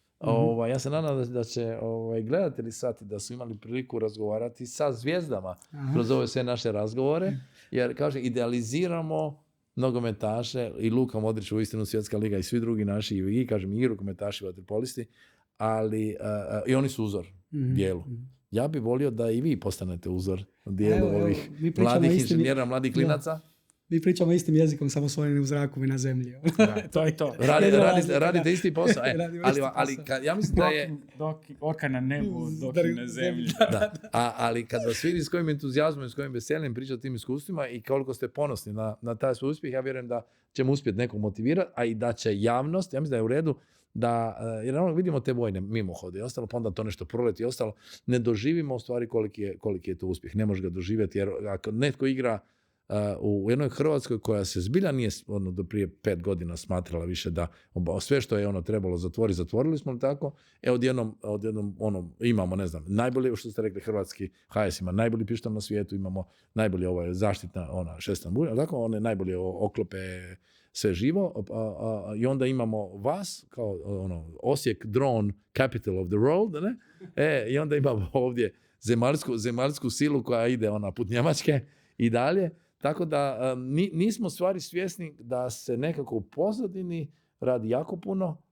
Ja se nadam da će gledatelji shvatiti da su imali priliku razgovarati sa zvijezdama kroz ove sve naše razgovore, jer idealiziramo nogometaše i Luka Modrić, uistinu svjetska liga i svi drugi naši i kažem i rukometaši, vaterpolisti, ali i oni su uzor dijelu. Ja bih volio da i vi postanete uzor dijelu ovih mladih inženjera, mladih klinaca. Mi pričamo istim jezikom, samo svojeni u zraku i na zemlji. To je to. Radite isti posao. Ali ja mislim da je... Oka na nebu, dok i na zemlji. Ali kad vas vidi s kojim entuzijazmom i s kojim veseljem pričati o tim iskustvima i koliko ste ponosni na taj svoj uspjeh, ja vjerujem da ćemo uspjeti nekog motivirati, a i da će javnost, ja mislim da je u redu, da, jer vidimo te vojne mimohode i ostalo, pa onda to nešto proleti i ostalo, ne doživimo u stvari koliki je to uspjeh. Ne može ga doživjeti, jer ako netko igra u jednoj Hrvatskoj koja se zbilja nije do prije 5 godina smatrala više da sve što je trebalo zatvorili smo tako, odjednom imamo, ne znam, najbolje, što ste rekli, hrvatski HS ima najbolji pištolj na svijetu, imamo najbolje zaštitna šestan bulja, tako, one najbolje oklope, sve živo, i onda imamo vas kao Osijek drone capital of the world, ne? I onda imamo ovdje zemaljsku silu koja ide put Njemačke i dalje. Tako da nismo stvari svjesni da se nekako u pozadini radi jako puno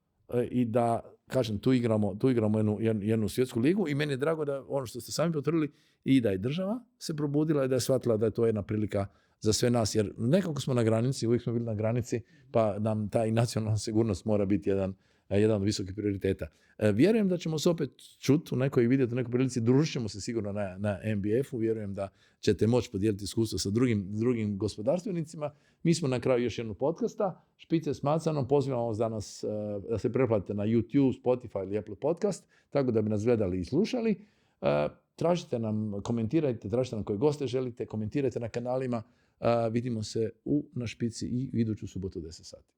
i da, kažem, tu igramo jednu svjetsku ligu i meni je drago da ono što ste sami potvrdili i da je država se probudila i da je shvatila da je to jedna prilika za sve nas, jer nekako smo na granici, uvijek smo bili na granici, pa nam ta i nacionalna sigurnost mora biti jedan od visokih prioriteta. Vjerujem da ćemo se opet čuti u nekoj vidjeti, u nekoj prilici, družit ćemo se sigurno na MBF-u, vjerujem da ćete moći podijeliti iskustvo sa drugim gospodarstvenicima. Mi smo na kraju još jednog podcasta, Špice s Macanom, pozivamo vas danas da se pretplatite na YouTube, Spotify ili Apple Podcast, tako da bi nas gledali i slušali. Tražite nam, komentirajte, tražite nam koje goste želite, komentirajte na kanalima. Vidimo se na Špici i iduću subotu 10 sati.